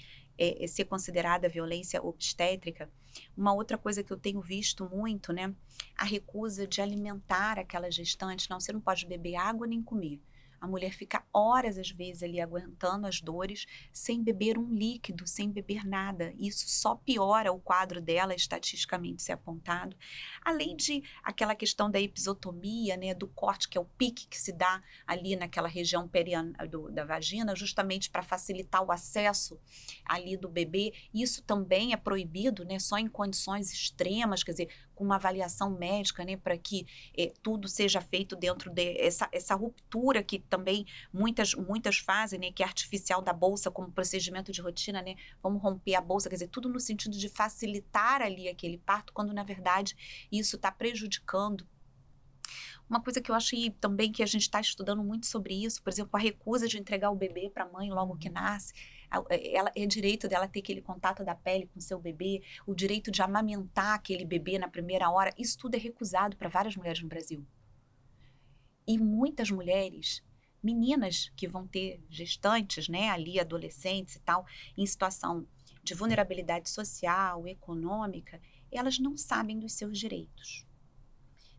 ser considerada violência obstétrica. Uma outra coisa que eu tenho visto muito, né, a recusa de alimentar aquela gestante. Não, você não pode beber água nem comer. A mulher fica horas, às vezes, ali aguentando as dores, sem beber um líquido, sem beber nada. Isso só piora o quadro dela, estatisticamente se apontado. Além de aquela questão da episiotomia, né, do corte, que é o pique que se dá ali naquela região da vagina, justamente para facilitar o acesso ali do bebê. Isso também é proibido, né, só em condições extremas, quer dizer, com uma avaliação médica, né, para que tudo seja feito dentro essa ruptura que também muitas fazem, né, que é artificial da bolsa como procedimento de rotina, né, vamos romper a bolsa, quer dizer, tudo no sentido de facilitar ali aquele parto, quando na verdade isso está prejudicando. Uma coisa que eu acho também que a gente está estudando muito sobre isso, por exemplo, a recusa de entregar o bebê para a mãe logo que nasce. É direito dela ter aquele contato da pele com o seu bebê, o direito de amamentar aquele bebê na primeira hora. Isso tudo é recusado para várias mulheres no Brasil. E muitas mulheres, meninas que vão ter gestantes, né, ali adolescentes e tal, em situação de vulnerabilidade social, econômica, elas não sabem dos seus direitos.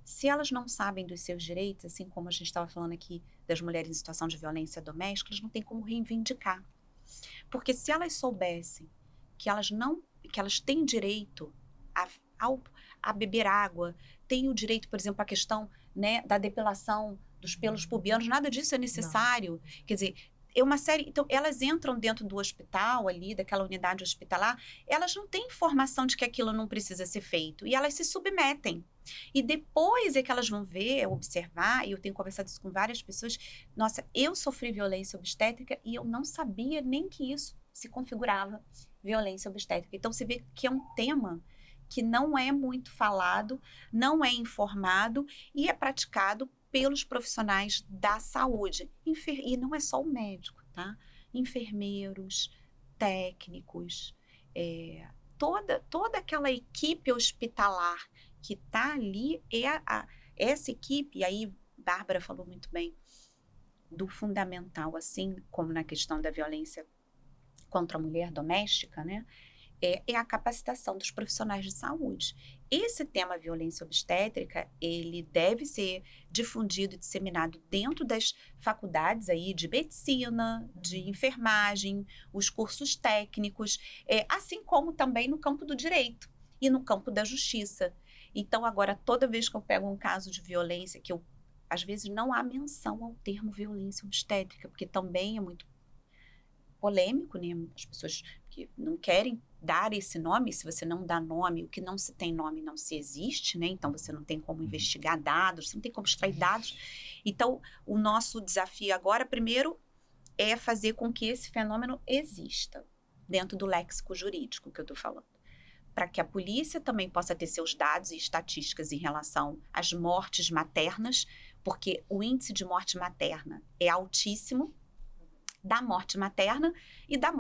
Se elas não sabem dos seus direitos, assim como a gente estava falando aqui das mulheres em situação de violência doméstica, elas não têm como reivindicar. Porque se elas soubessem que elas têm direito a beber água, têm o direito, por exemplo, à questão, né, da depilação dos pelos pubianos, nada disso é necessário. Não. Quer dizer, é uma série. Então, elas entram dentro do hospital ali, daquela unidade hospitalar, elas não têm informação de que aquilo não precisa ser feito. E elas se submetem. E depois é que elas vão ver, observar, e eu tenho conversado isso com várias pessoas, nossa, eu sofri violência obstétrica e eu não sabia nem que isso se configurava violência obstétrica. Então, você vê que é um tema que não é muito falado, não é informado e é praticado pelos profissionais da saúde. E não é só o médico, tá? Enfermeiros, técnicos, toda aquela equipe hospitalar que está ali, essa equipe, e aí Bárbara falou muito bem do fundamental, assim como na questão da violência contra a mulher doméstica, né? É a capacitação dos profissionais de saúde. Esse tema violência obstétrica, ele deve ser difundido e disseminado dentro das faculdades aí de medicina, de enfermagem, os cursos técnicos, assim como também no campo do direito e no campo da justiça. Então, agora, toda vez que eu pego um caso de violência, que às vezes não há menção ao termo violência obstétrica, porque também é muito polêmico, né? As pessoas que não querem dar esse nome, se você não dá nome, o que não se tem nome não se existe, né? Então, você não tem como investigar dados, você não tem como extrair dados. Então, o nosso desafio agora, primeiro, é fazer com que esse fenômeno exista dentro do léxico jurídico que eu estou falando, para que a polícia também possa ter seus dados e estatísticas em relação às mortes maternas, porque o índice de morte materna é altíssimo, da morte materna e da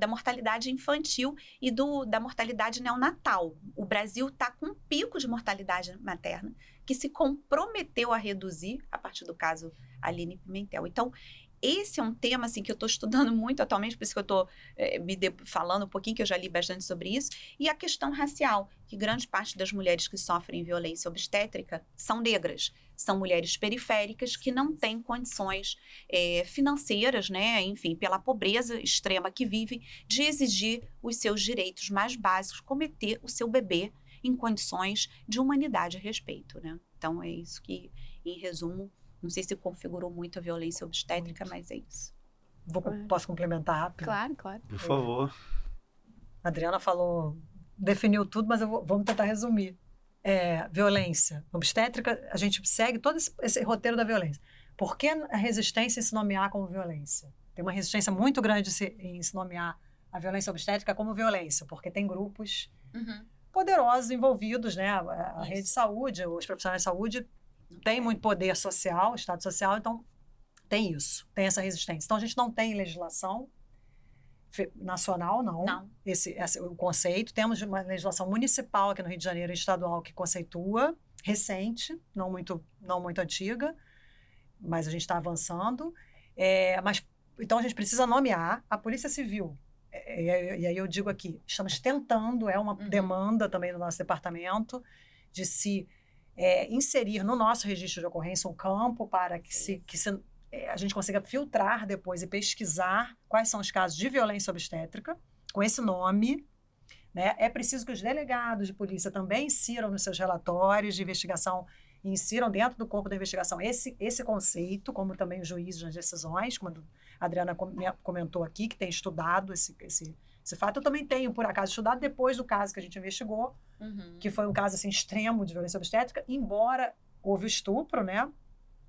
mortalidade infantil e da mortalidade neonatal. O Brasil está com um pico de mortalidade materna que se comprometeu a reduzir a partir do caso Aline Pimentel. Então, esse é um tema assim, que eu estou estudando muito atualmente, por isso que eu estou falando um pouquinho, que eu já li bastante sobre isso, e a questão racial, que grande parte das mulheres que sofrem violência obstétrica são negras, são mulheres periféricas que não têm condições financeiras, né, enfim, pela pobreza extrema que vivem, de exigir os seus direitos mais básicos, como é ter o seu bebê em condições de humanidade e respeito, né? Então, é isso que, em resumo, não sei se configurou muito a violência obstétrica, mas é isso. Posso complementar rápido? Claro, claro. Por favor. A Adriana definiu tudo, mas vamos tentar resumir. Violência obstétrica, a gente segue todo esse roteiro da violência. Por que a resistência em se nomear como violência? Tem uma resistência muito grande em se nomear a violência obstétrica como violência, porque tem grupos poderosos envolvidos, né? A rede de saúde, os profissionais de saúde têm muito poder social, estado social, então tem essa resistência. Então a gente não tem legislação nacional, não. O conceito. Temos uma legislação municipal aqui no Rio de Janeiro, estadual, que conceitua, recente, não muito antiga, mas a gente está avançando. Então a gente precisa nomear a Polícia Civil. E aí eu digo aqui, estamos tentando, é uma demanda também do nosso departamento, de se inserir no nosso registro de ocorrência um campo para que a gente consiga filtrar depois e pesquisar quais são os casos de violência obstétrica, com esse nome, né? É preciso que os delegados de polícia também insiram nos seus relatórios de investigação, insiram dentro do corpo da investigação esse conceito, como também os juízes nas decisões, como a Adriana comentou aqui, que tem estudado esse fato. Eu também tenho, por acaso, estudado depois do caso que a gente investigou, que foi um caso assim, extremo de violência obstétrica, embora houve estupro, né,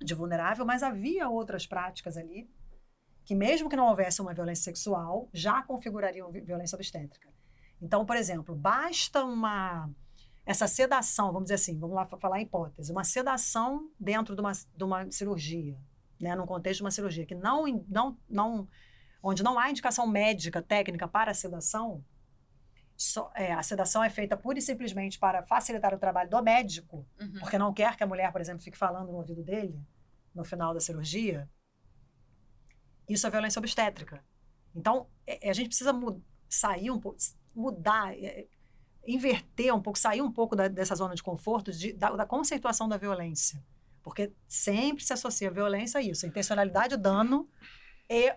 de vulnerável, mas havia outras práticas ali que, mesmo que não houvesse uma violência sexual, já configurariam violência obstétrica. Então, por exemplo, basta essa sedação, vamos dizer assim, vamos lá falar a hipótese, uma sedação dentro de uma cirurgia, né, num contexto de uma cirurgia, que onde não há indicação médica, técnica para a sedação, a sedação é feita pura e simplesmente para facilitar o trabalho do médico, porque não quer que a mulher, por exemplo, fique falando no ouvido dele no final da cirurgia. Isso é violência obstétrica. Então, a gente precisa sair um pouco, mudar, inverter um pouco, sair um pouco dessa zona de conforto, da conceituação da violência. Porque sempre se associa a violência a isso, a intencionalidade, dano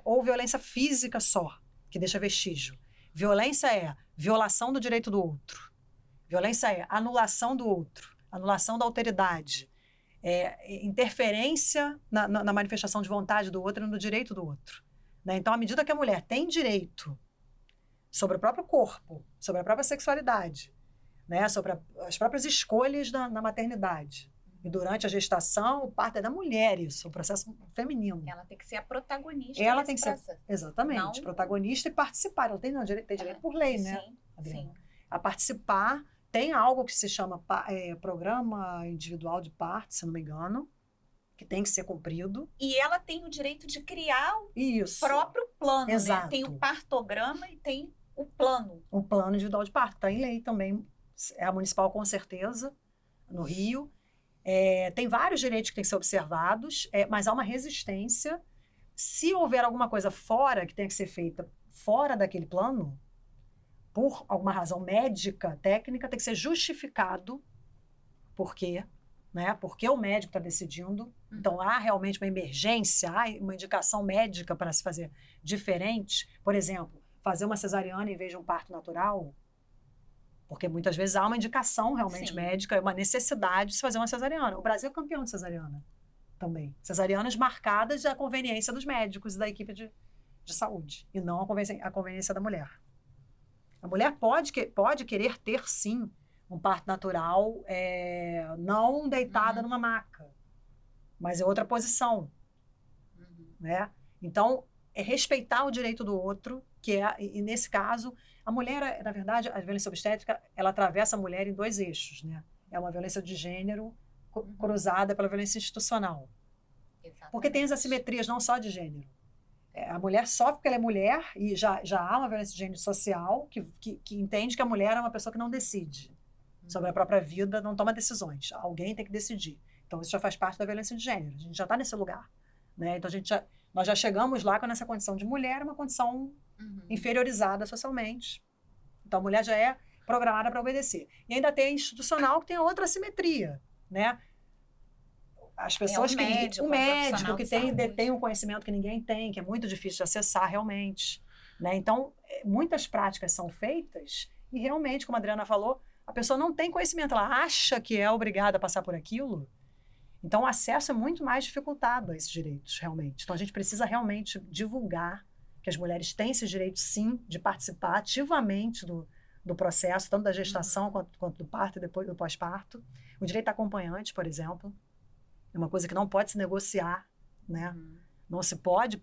ou violência física só, que deixa vestígio. Violência é violação do direito do outro. Violência é anulação do outro, anulação da alteridade, interferência na manifestação de vontade do outro e no direito do outro. Né? Então, à medida que a mulher tem direito sobre o próprio corpo, sobre a própria sexualidade, né? Sobre as próprias escolhas na maternidade, e durante a gestação, o parto é da mulher, isso, o processo feminino. Ela tem que ser a protagonista. Ela tem que ser, exatamente, protagonista e participar. Ela tem direito por lei, né? Sim. A participar, tem algo que se chama Programa Individual de Parto, se não me engano, que tem que ser cumprido. E ela tem o direito de criar o isso. próprio plano, Exato. Né? Tem o partograma e tem o plano. O plano individual de parto, está em lei também. É a municipal, com certeza, no Rio. Tem vários direitos que têm que ser observados, mas há uma resistência. Se houver alguma coisa fora que tenha que ser feita fora daquele plano, por alguma razão médica, técnica, tem que ser justificado. Por quê? Né? Porque o médico está decidindo. Então, há realmente uma emergência, há uma indicação médica para se fazer diferente. Por exemplo, fazer uma cesariana em vez de um parto natural. Porque muitas vezes há uma indicação realmente médica, uma necessidade de se fazer uma cesariana. O Brasil é campeão de cesariana também. Cesarianas marcadas à conveniência dos médicos e da equipe de saúde, e não a conveniência da mulher. A mulher pode querer ter, sim, um parto natural, não deitada numa maca, mas é outra posição. Né? Então, é respeitar o direito do outro, e nesse caso, a mulher, na verdade, a violência obstétrica, ela atravessa a mulher em dois eixos, né? É uma violência de gênero cruzada pela violência institucional. Exatamente. Porque tem as assimetrias não só de gênero. A mulher sofre porque ela é mulher, e já há uma violência de gênero social que entende que a mulher é uma pessoa que não decide sobre a própria vida, não toma decisões. Alguém tem que decidir. Então, isso já faz parte da violência de gênero. A gente já está nesse lugar. Né? Então, nós já chegamos lá com essa condição de mulher, uma condição inferiorizada socialmente. Então, a mulher já é programada para obedecer. E ainda tem a institucional, que tem outra assimetria, né? As pessoas o médico que detém um conhecimento que ninguém tem, que é muito difícil de acessar realmente. Né? Então, muitas práticas são feitas e realmente, como a Adriana falou, a pessoa não tem conhecimento, ela acha que é obrigada a passar por aquilo. Então, o acesso é muito mais dificultado a esses direitos, realmente. Então, a gente precisa realmente divulgar que as mulheres têm esses direitos, sim, de participar ativamente do processo, tanto da gestação quanto do parto e depois do pós-parto. O direito a acompanhante, por exemplo, é uma coisa que não pode se negociar, né? Não se pode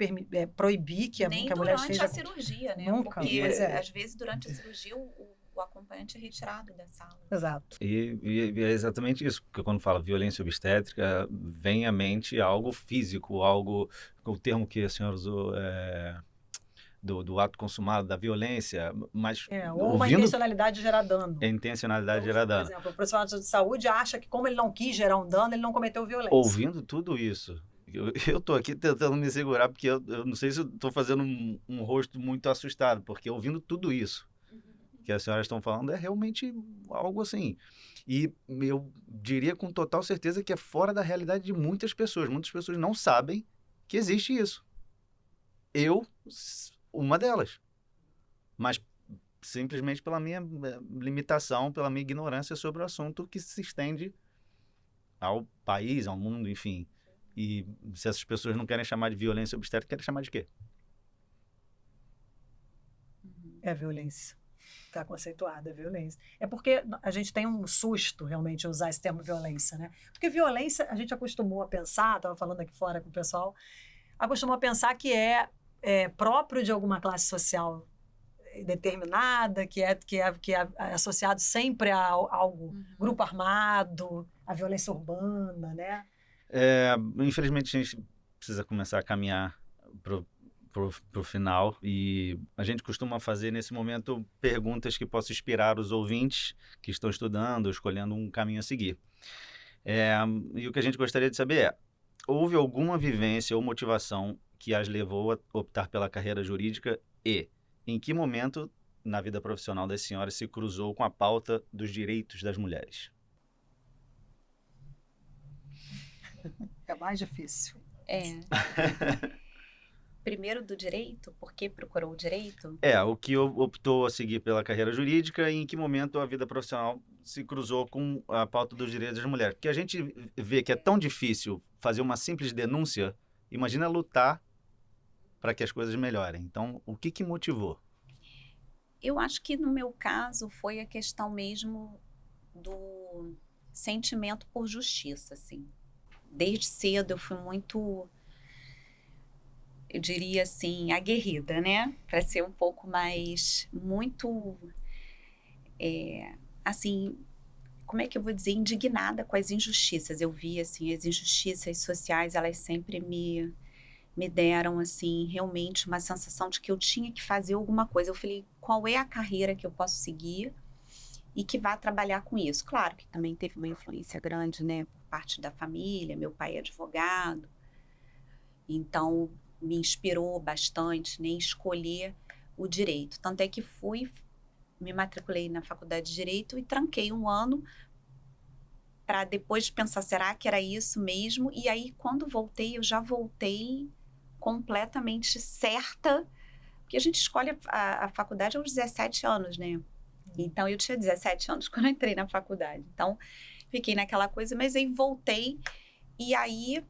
proibir que a mulher esteja... Nem durante a cirurgia, né? Nunca. Porque, Pois às vezes, durante a cirurgia, o acompanhante é retirado da sala. Exato. E é exatamente isso, porque quando fala violência obstétrica, vem à mente algo físico, algo, o termo que a senhora usou do ato consumado, da violência, mas ou uma intencionalidade gerar dano. Intencionalidade gerar dano. Por exemplo, o profissional de saúde acha que como ele não quis gerar um dano, ele não cometeu violência. Ouvindo tudo isso, eu estou aqui tentando me segurar, porque eu não sei se eu estou fazendo um rosto muito assustado, porque ouvindo tudo isso que as senhoras estão falando é realmente algo assim. E eu diria com total certeza que é fora da realidade de muitas pessoas. Muitas pessoas não sabem que existe isso. Eu, uma delas. Mas simplesmente pela minha limitação, pela minha ignorância sobre o assunto que se estende ao país, ao mundo, enfim. E se essas pessoas não querem chamar de violência obstétrica, querem chamar de quê? É violência. Está conceituada, violência. É porque a gente tem um susto, realmente, em usar esse termo violência, né? Porque violência, a gente acostumou a pensar, estava falando aqui fora com o pessoal, acostumou a pensar que é próprio de alguma classe social determinada, que é associado sempre a algo, grupo armado, a violência urbana, né? Infelizmente, a gente precisa começar a caminhar pro final, e a gente costuma fazer nesse momento perguntas que possam inspirar os ouvintes que estão estudando, escolhendo um caminho a seguir. E o que a gente gostaria de saber é: houve alguma vivência ou motivação que as levou a optar pela carreira jurídica e em que momento na vida profissional das senhoras se cruzou com a pauta dos direitos das mulheres? É mais difícil. Primeiro do direito, por que procurou o direito? O que optou a seguir pela carreira jurídica e em que momento a vida profissional se cruzou com a pauta dos direitos das mulheres. Porque a gente vê que é tão difícil fazer uma simples denúncia, imagina lutar para que as coisas melhorem. Então, o que motivou? Eu acho que no meu caso foi a questão mesmo do sentimento por justiça, assim. Desde cedo eu fui muito, eu diria assim, aguerrida, né? Para ser um pouco mais, muito, assim, como é que eu vou dizer, indignada com as injustiças. Eu vi, assim, as injustiças sociais, elas sempre me deram, assim, realmente uma sensação de que eu tinha que fazer alguma coisa. Eu falei, qual é a carreira que eu posso seguir e que vá trabalhar com isso? Claro que também teve uma influência grande, né, por parte da família. Meu pai é advogado, então me inspirou bastante, né, em escolher o direito. Tanto é que me matriculei na faculdade de Direito e tranquei um ano para depois pensar, será que era isso mesmo? E aí, quando voltei, eu já voltei completamente certa, porque a gente escolhe a faculdade aos 17 anos, né? Então, eu tinha 17 anos quando eu entrei na faculdade. Então, fiquei naquela coisa, mas aí voltei. E aí,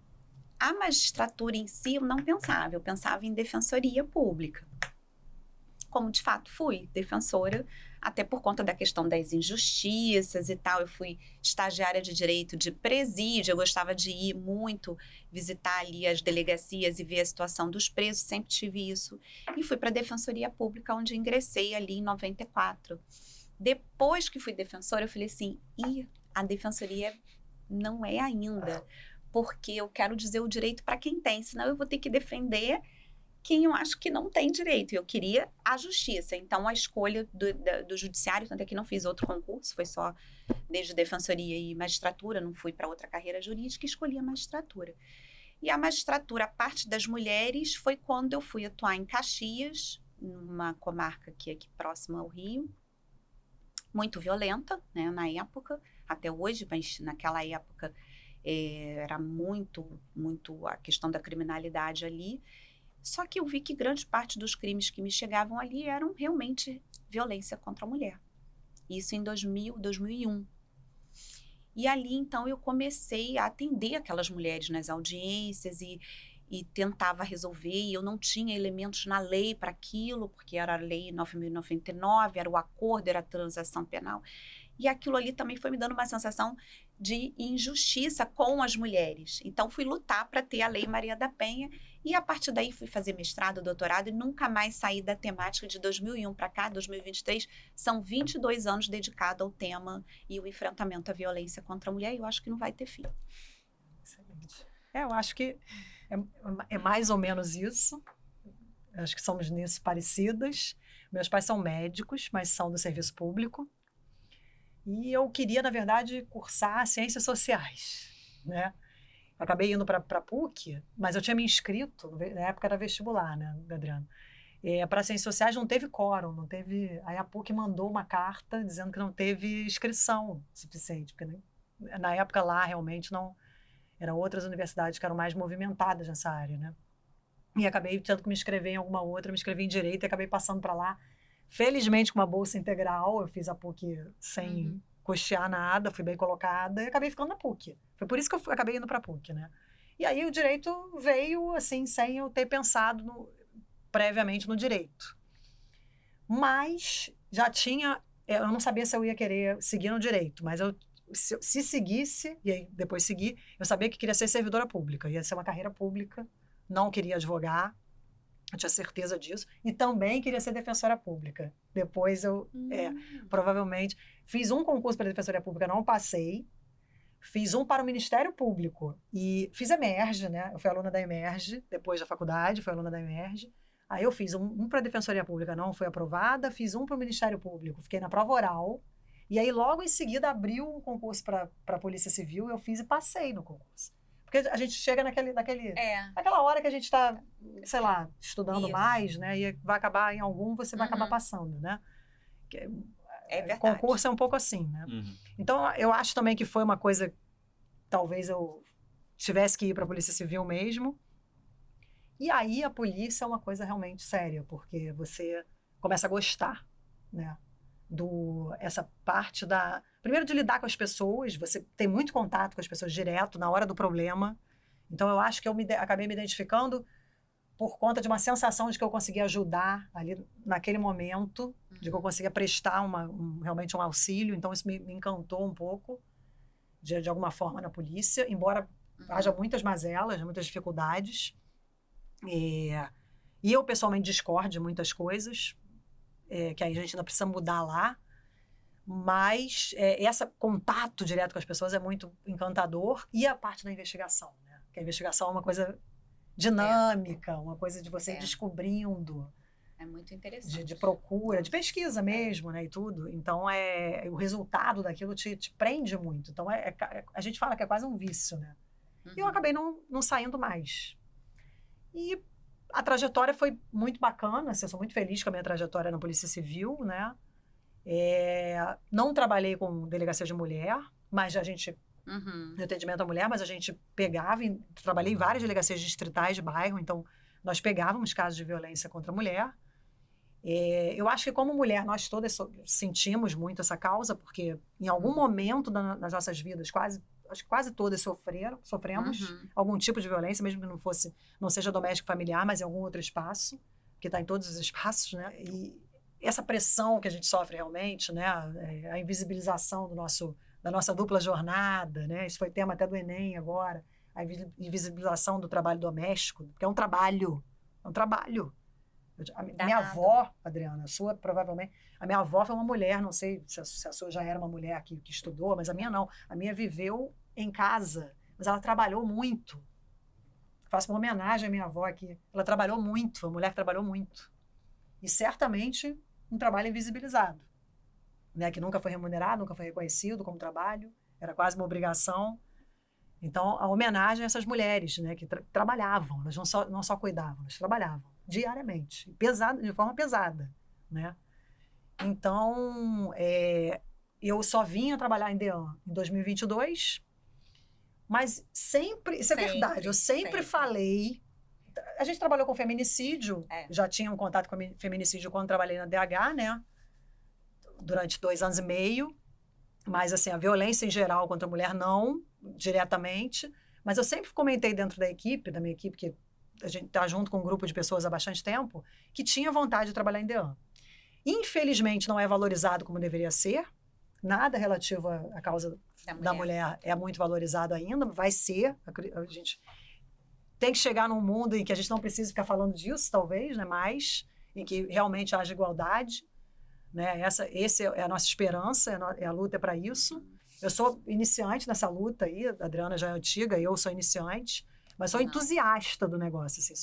a magistratura em si, eu não pensava. Eu pensava em defensoria pública. Como, de fato, fui defensora, até por conta da questão das injustiças e tal. Eu fui estagiária de direito de presídio, eu gostava de ir muito, visitar ali as delegacias e ver a situação dos presos, sempre tive isso. E fui para a Defensoria Pública, onde ingressei ali em 94. Depois que fui defensora, eu falei assim, a defensoria não é ainda, porque eu quero dizer o direito para quem tem, senão eu vou ter que defender quem eu acho que não tem direito. Eu queria a justiça. Então, a escolha do judiciário, tanto é que não fiz outro concurso, foi só desde defensoria e magistratura, não fui para outra carreira jurídica, escolhi a magistratura. E a magistratura, a parte das mulheres, foi quando eu fui atuar em Caxias, numa comarca que é aqui próxima ao Rio, muito violenta, né, na época, até hoje, mas naquela época era muito a questão da criminalidade ali. Só que eu vi que grande parte dos crimes que me chegavam ali eram realmente violência contra a mulher. Isso em 2001. E ali, então, eu comecei a atender aquelas mulheres nas audiências e tentava resolver, e eu não tinha elementos na lei para aquilo, porque era a lei 9.099, era o acordo, era a transação penal. E aquilo ali também foi me dando uma sensação de injustiça com as mulheres. Então, fui lutar para ter a Lei Maria da Penha, e a partir daí fui fazer mestrado, doutorado, e nunca mais saí da temática. De 2001 para cá, 2023, são 22 anos dedicados ao tema e o enfrentamento à violência contra a mulher, e eu acho que não vai ter fim. Excelente. Eu acho que é mais ou menos isso. Eu acho que somos nisso parecidas. Meus pais são médicos, mas são do serviço público. E eu queria, na verdade, cursar ciências sociais, né? Eu acabei indo para a PUC, mas eu tinha me inscrito, na época era vestibular, né, Adriano? Para ciências sociais não teve quórum, não teve... Aí a PUC mandou uma carta dizendo que não teve inscrição suficiente, porque na época lá realmente não... Eram outras universidades que eram mais movimentadas nessa área, né? E acabei tendo que me inscrever em alguma outra, me inscrevi em Direito e acabei passando para lá. Felizmente, com uma bolsa integral, eu fiz a PUC sem custear nada, fui bem colocada e acabei ficando na PUC. Foi por isso que eu acabei indo para a PUC, né? E aí o Direito veio, assim, sem eu ter pensado previamente no Direito. Mas já tinha... Eu não sabia se eu ia querer seguir no Direito, mas se seguisse, e aí depois segui, eu sabia que queria ser servidora pública, ia ser uma carreira pública, não queria advogar, eu tinha certeza disso, e também queria ser defensora pública. Depois eu, provavelmente, fiz um concurso para defensoria pública, não passei, fiz um para o Ministério Público, e fiz Emerge, né? Eu fui aluna da Emerge, depois da faculdade, fui aluna da Emerge, aí eu fiz um para a defensoria pública, não fui aprovada, fiz um para o Ministério Público, fiquei na prova oral, e aí logo em seguida abriu um concurso para a Polícia Civil, eu fiz e passei no concurso. Porque a gente chega naquela hora que a gente está, sei lá, estudando mais, né? E vai acabar em algum, você vai acabar passando, né? É verdade. Concurso é um pouco assim, né? Então, eu acho também que foi uma coisa, talvez eu tivesse que ir para a Polícia Civil mesmo. E aí a polícia é uma coisa realmente séria, porque você começa a gostar, né? Essa parte primeiro de lidar com as pessoas, você tem muito contato com as pessoas direto, na hora do problema. Então, eu acho que eu acabei me identificando por conta de uma sensação de que eu conseguia ajudar ali naquele momento, de que eu conseguia prestar realmente um auxílio. Então, isso me encantou um pouco, de alguma forma, na polícia, embora haja muitas mazelas, muitas dificuldades. E eu, pessoalmente, discordo de muitas coisas, que aí a gente ainda precisa mudar lá, mas esse contato direto com as pessoas é muito encantador, e a parte da investigação, né? Que a investigação é uma coisa dinâmica, uma coisa de você ir descobrindo. É muito interessante. De procura, de pesquisa mesmo, né, e tudo. Então, o resultado daquilo te prende muito. Então, a gente fala que é quase um vício, né? E eu acabei não saindo mais. E a trajetória foi muito bacana, assim, eu sou muito feliz com a minha trajetória na Polícia Civil, né? Não trabalhei com delegacia de mulher, mas a gente, de atendimento à mulher, mas a gente pegava, trabalhei em várias delegacias distritais de bairro, então nós pegávamos casos de violência contra a mulher. Eu acho que como mulher, nós todas sentimos muito essa causa, porque em algum momento nas nossas vidas, acho que quase todas sofremos algum tipo de violência, mesmo que não seja doméstico familiar, mas em algum outro espaço, que está em todos os espaços, né? E essa pressão que a gente sofre realmente, né? A invisibilização da nossa dupla jornada, né? Isso foi tema até do Enem agora, a invisibilização do trabalho doméstico, porque é um trabalho. Minha avó, Adriana, a sua provavelmente... A minha avó foi uma mulher, não sei se a sua já era uma mulher que estudou, mas a minha não. A minha viveu em casa, mas ela trabalhou muito. Faço uma homenagem à minha avó aqui. Ela trabalhou muito, uma mulher que trabalhou muito. E certamente um trabalho invisibilizado, né? Que nunca foi remunerado, nunca foi reconhecido como trabalho, era quase uma obrigação. Então, a homenagem a essas mulheres, né? Que trabalhavam, elas não só cuidavam, elas trabalhavam diariamente, de forma pesada, né? Então, eu só vinha trabalhar em DEAN em 2022, mas sempre, isso é verdade, eu sempre falei, a gente trabalhou com feminicídio, já tinha um contato com feminicídio quando trabalhei na DH, né? durante 2 anos e meio, mas assim, a violência em geral contra a mulher não, diretamente, mas eu sempre comentei dentro da minha equipe, que a gente está junto com um grupo de pessoas há bastante tempo, que tinha vontade de trabalhar em DEAN. Infelizmente, não é valorizado como deveria ser, nada relativo à causa da mulher é muito valorizado ainda, vai ser, a gente tem que chegar num mundo em que a gente não precisa ficar falando disso, talvez, né, mas em que realmente haja igualdade, né, essa é a nossa esperança, a luta é para isso. Eu sou iniciante nessa luta aí, a Adriana já é antiga, eu sou iniciante, mas sou entusiasta do negócio, assim,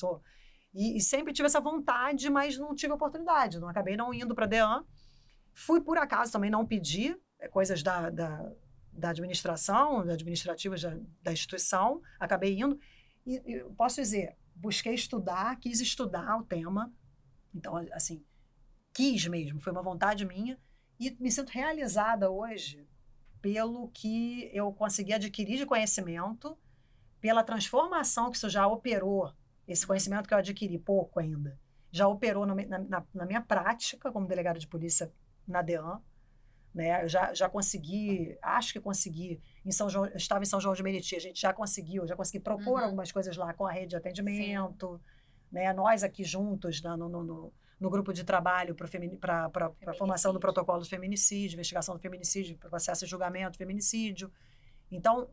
e sempre tive essa vontade, mas não tive oportunidade, não acabei não indo para a DEAN. Fui por acaso, também não pedi, coisas da administração, administrativas da instituição, acabei indo, e eu posso dizer, busquei estudar, quis estudar o tema, então, assim, quis mesmo, foi uma vontade minha, e me sinto realizada hoje pelo que eu consegui adquirir de conhecimento, pela transformação que isso já operou, esse conhecimento que eu adquiri, pouco ainda, já operou na minha prática como delegado de polícia na DEAN, né? Eu já consegui, acho que consegui, estava em São João de Meriti, a gente já consegui propor algumas coisas lá com a rede de atendimento, né? Nós aqui juntos no grupo de trabalho para a formação do protocolo do feminicídio, investigação do feminicídio, processo de julgamento do feminicídio. Então,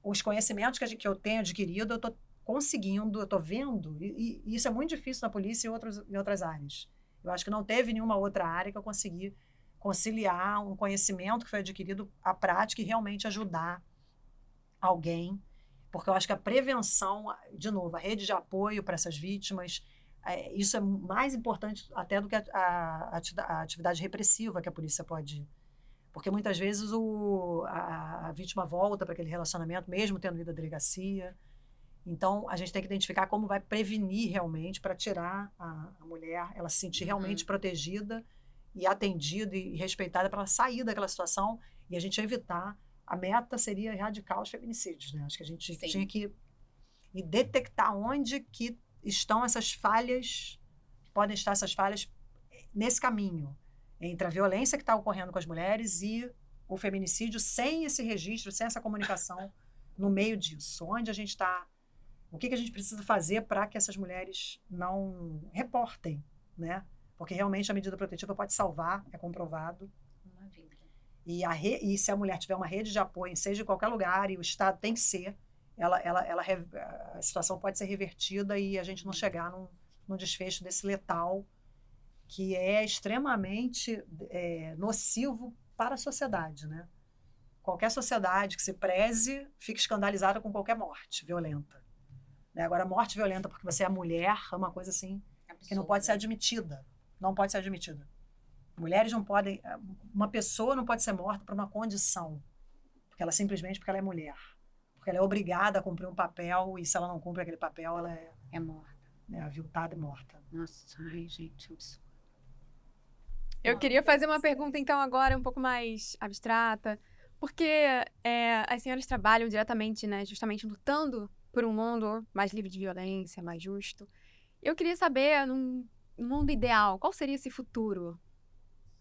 os conhecimentos que eu tenho adquirido, eu estou conseguindo, eu estou vendo, e isso é muito difícil na polícia e em outras áreas. Eu acho que não teve nenhuma outra área que eu consegui conciliar um conhecimento que foi adquirido à prática e realmente ajudar alguém, porque eu acho que a prevenção, de novo, a rede de apoio para essas vítimas, isso é mais importante até do que a atividade repressiva que a polícia pode... Porque muitas vezes a vítima volta para aquele relacionamento, mesmo tendo ido à delegacia. Então, a gente tem que identificar como vai prevenir realmente para tirar a mulher, ela se sentir realmente protegida e atendida e respeitada para ela sair daquela situação e a gente evitar. A meta seria erradicar os feminicídios, né? Acho que a gente tinha que detectar onde que estão essas falhas, podem estar essas falhas nesse caminho, entre a violência que está ocorrendo com as mulheres e o feminicídio, sem esse registro, sem essa comunicação no meio disso. Onde a gente está, o que a gente precisa fazer para que essas mulheres não reportem, né? Porque realmente a medida protetiva pode salvar, é comprovado. Uma vida. E se a mulher tiver uma rede de apoio, seja em qualquer lugar, e o Estado tem que ser, a situação pode ser revertida e a gente não chegar num desfecho desse letal que é extremamente nocivo para a sociedade, né? Qualquer sociedade que se preze fica escandalizada com qualquer morte violenta. Né? Agora, a morte violenta porque você é mulher é uma coisa assim que não pode ser admitida. Não pode ser admitida. Mulheres não podem... Uma pessoa não pode ser morta por uma condição. Porque ela é mulher. Porque ela é obrigada a cumprir um papel e se ela não cumpre aquele papel, ela é morta. É aviltada e morta. Nossa, ai, gente, absurdo. Eu queria fazer uma pergunta, então, agora um pouco mais abstrata, porque as senhoras trabalham diretamente, né, justamente lutando por um mundo mais livre de violência, mais justo. Eu queria saber, num mundo ideal, qual seria esse futuro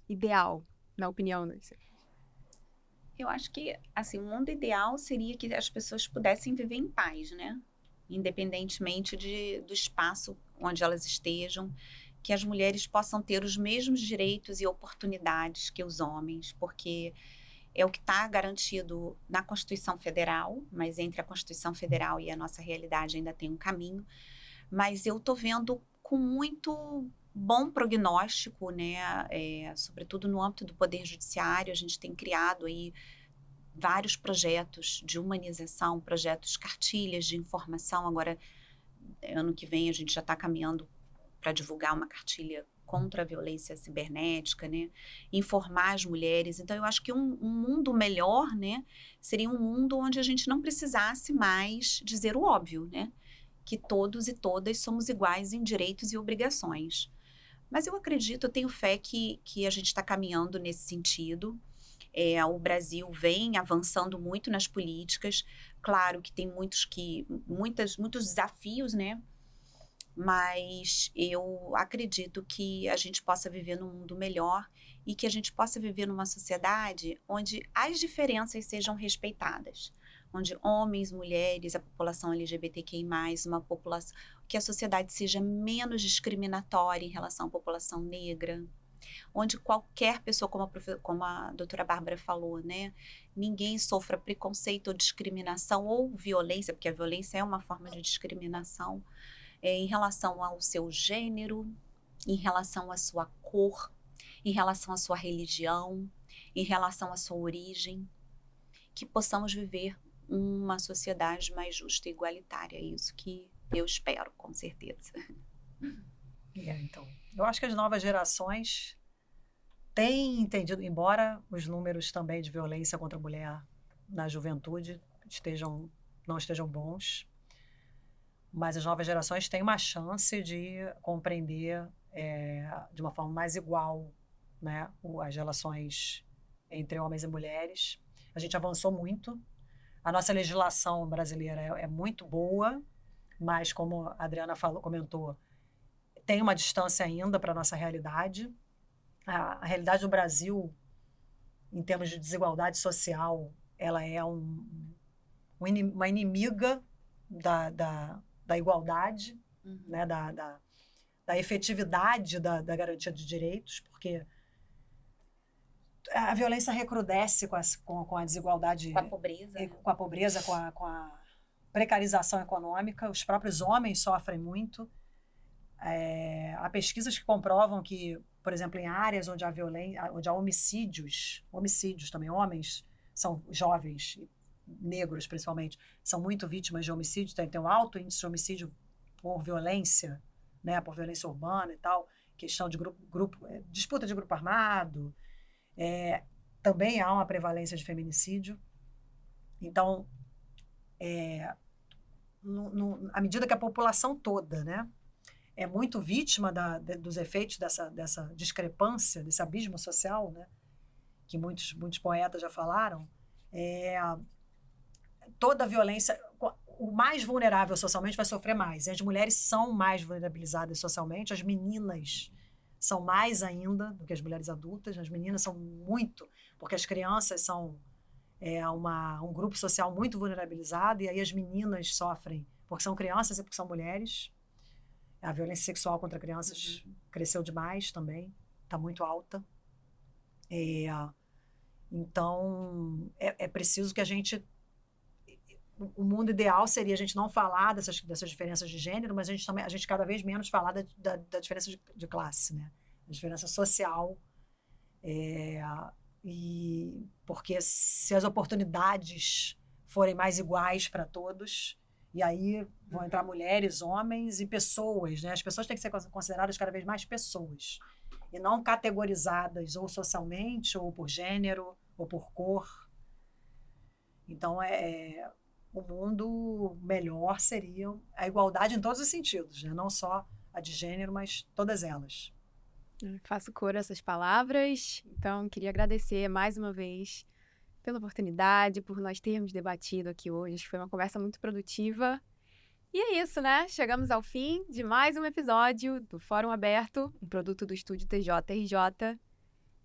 ideal, na opinião dos senhores? Eu acho que, assim, o mundo ideal seria que as pessoas pudessem viver em paz, né? Independentemente do espaço onde elas estejam, que as mulheres possam ter os mesmos direitos e oportunidades que os homens, porque é o que está garantido na Constituição Federal, mas entre a Constituição Federal e a nossa realidade ainda tem um caminho. Mas eu estou vendo com muito bom prognóstico, né? Sobretudo no âmbito do Poder Judiciário, a gente tem criado aí vários projetos de humanização, projetos cartilhas de informação. Agora, ano que vem, a gente já está caminhando para divulgar uma cartilha contra a violência cibernética, né? Informar as mulheres. Então, eu acho que um mundo melhor, né, seria um mundo onde a gente não precisasse mais dizer o óbvio, né? Que todos e todas somos iguais em direitos e obrigações. Mas eu acredito, eu tenho fé que a gente está caminhando nesse sentido. O Brasil vem avançando muito nas políticas. Claro que tem muitos desafios, né? mas eu acredito que a gente possa viver num mundo melhor e que a gente possa viver numa sociedade onde as diferenças sejam respeitadas, onde homens, mulheres, a população LGBTQI+, uma população, que a sociedade seja menos discriminatória em relação à população negra, onde qualquer pessoa, como a doutora Bárbara falou, né, ninguém sofra preconceito ou discriminação ou violência, porque a violência é uma forma de discriminação, em relação ao seu gênero, em relação à sua cor, em relação à sua religião, em relação à sua origem, que possamos viver uma sociedade mais justa e igualitária. É isso que eu espero, com certeza. Então, eu acho que as novas gerações têm entendido, embora os números também de violência contra a mulher na juventude não estejam bons, mas as novas gerações têm uma chance de compreender de uma forma mais igual, né, as relações entre homens e mulheres. A gente avançou muito. A nossa legislação brasileira é muito boa, mas, como a Adriana comentou, tem uma distância ainda para a nossa realidade. A realidade do Brasil, em termos de desigualdade social, ela é uma inimiga da igualdade, né, da efetividade da garantia de direitos, porque a violência recrudesce com a desigualdade, com a pobreza, né? Com a pobreza, com a precarização econômica. Os próprios homens sofrem muito. Há pesquisas que comprovam que, por exemplo, em áreas onde há violência, onde há homicídios também, homens são jovens, negros principalmente, são muito vítimas de homicídio, tem um alto índice de homicídio por violência, né, por violência urbana e tal, questão de disputa de grupo armado, também há uma prevalência de feminicídio. Então, à medida que a população toda, né, é muito vítima dos efeitos dessa discrepância, desse abismo social, né, que muitos poetas já falaram, toda a violência, o mais vulnerável socialmente vai sofrer mais. E as mulheres são mais vulnerabilizadas socialmente, as meninas são mais ainda do que as mulheres adultas. As meninas são muito, porque as crianças são um grupo social muito vulnerabilizado, e aí as meninas sofrem porque são crianças e porque são mulheres. A violência sexual contra crianças cresceu demais também, está muito alta. Então, é preciso que a gente... O mundo ideal seria a gente não falar dessas diferenças de gênero, mas a gente cada vez menos falar da diferença de classe, né? A diferença social. E porque se as oportunidades forem mais iguais para todos, e aí vão entrar mulheres, homens e pessoas, né? As pessoas têm que ser consideradas cada vez mais pessoas, e não categorizadas ou socialmente, ou por gênero, ou por cor. Então, o mundo melhor seria a igualdade em todos os sentidos, né? Não só a de gênero, mas todas elas. Faço cor a essas palavras, então queria agradecer mais uma vez pela oportunidade, por nós termos debatido aqui hoje. Acho que foi uma conversa muito produtiva. E é isso, né? Chegamos ao fim de mais um episódio do Fórum Aberto, um produto do Estúdio TJRJ.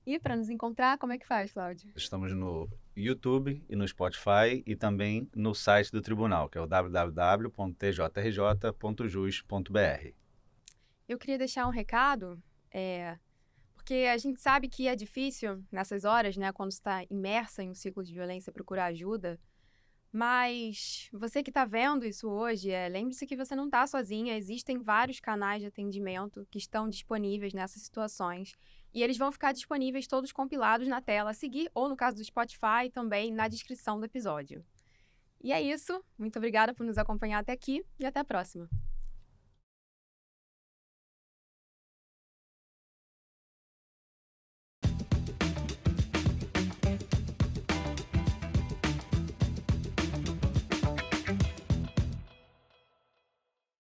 E para nos encontrar, como é que faz, Cláudio? Estamos no YouTube e no Spotify e também no site do tribunal, que é o www.tjrj.jus.br. Eu queria deixar um recado, porque a gente sabe que é difícil nessas horas, né, quando está imersa em um ciclo de violência, procurar ajuda. Mas você que está vendo isso hoje, lembre-se que você não está sozinha. Existem vários canais de atendimento que estão disponíveis nessas situações. E eles vão ficar disponíveis todos compilados na tela a seguir, ou no caso do Spotify, também na descrição do episódio. E é isso. Muito obrigada por nos acompanhar até aqui e até a próxima.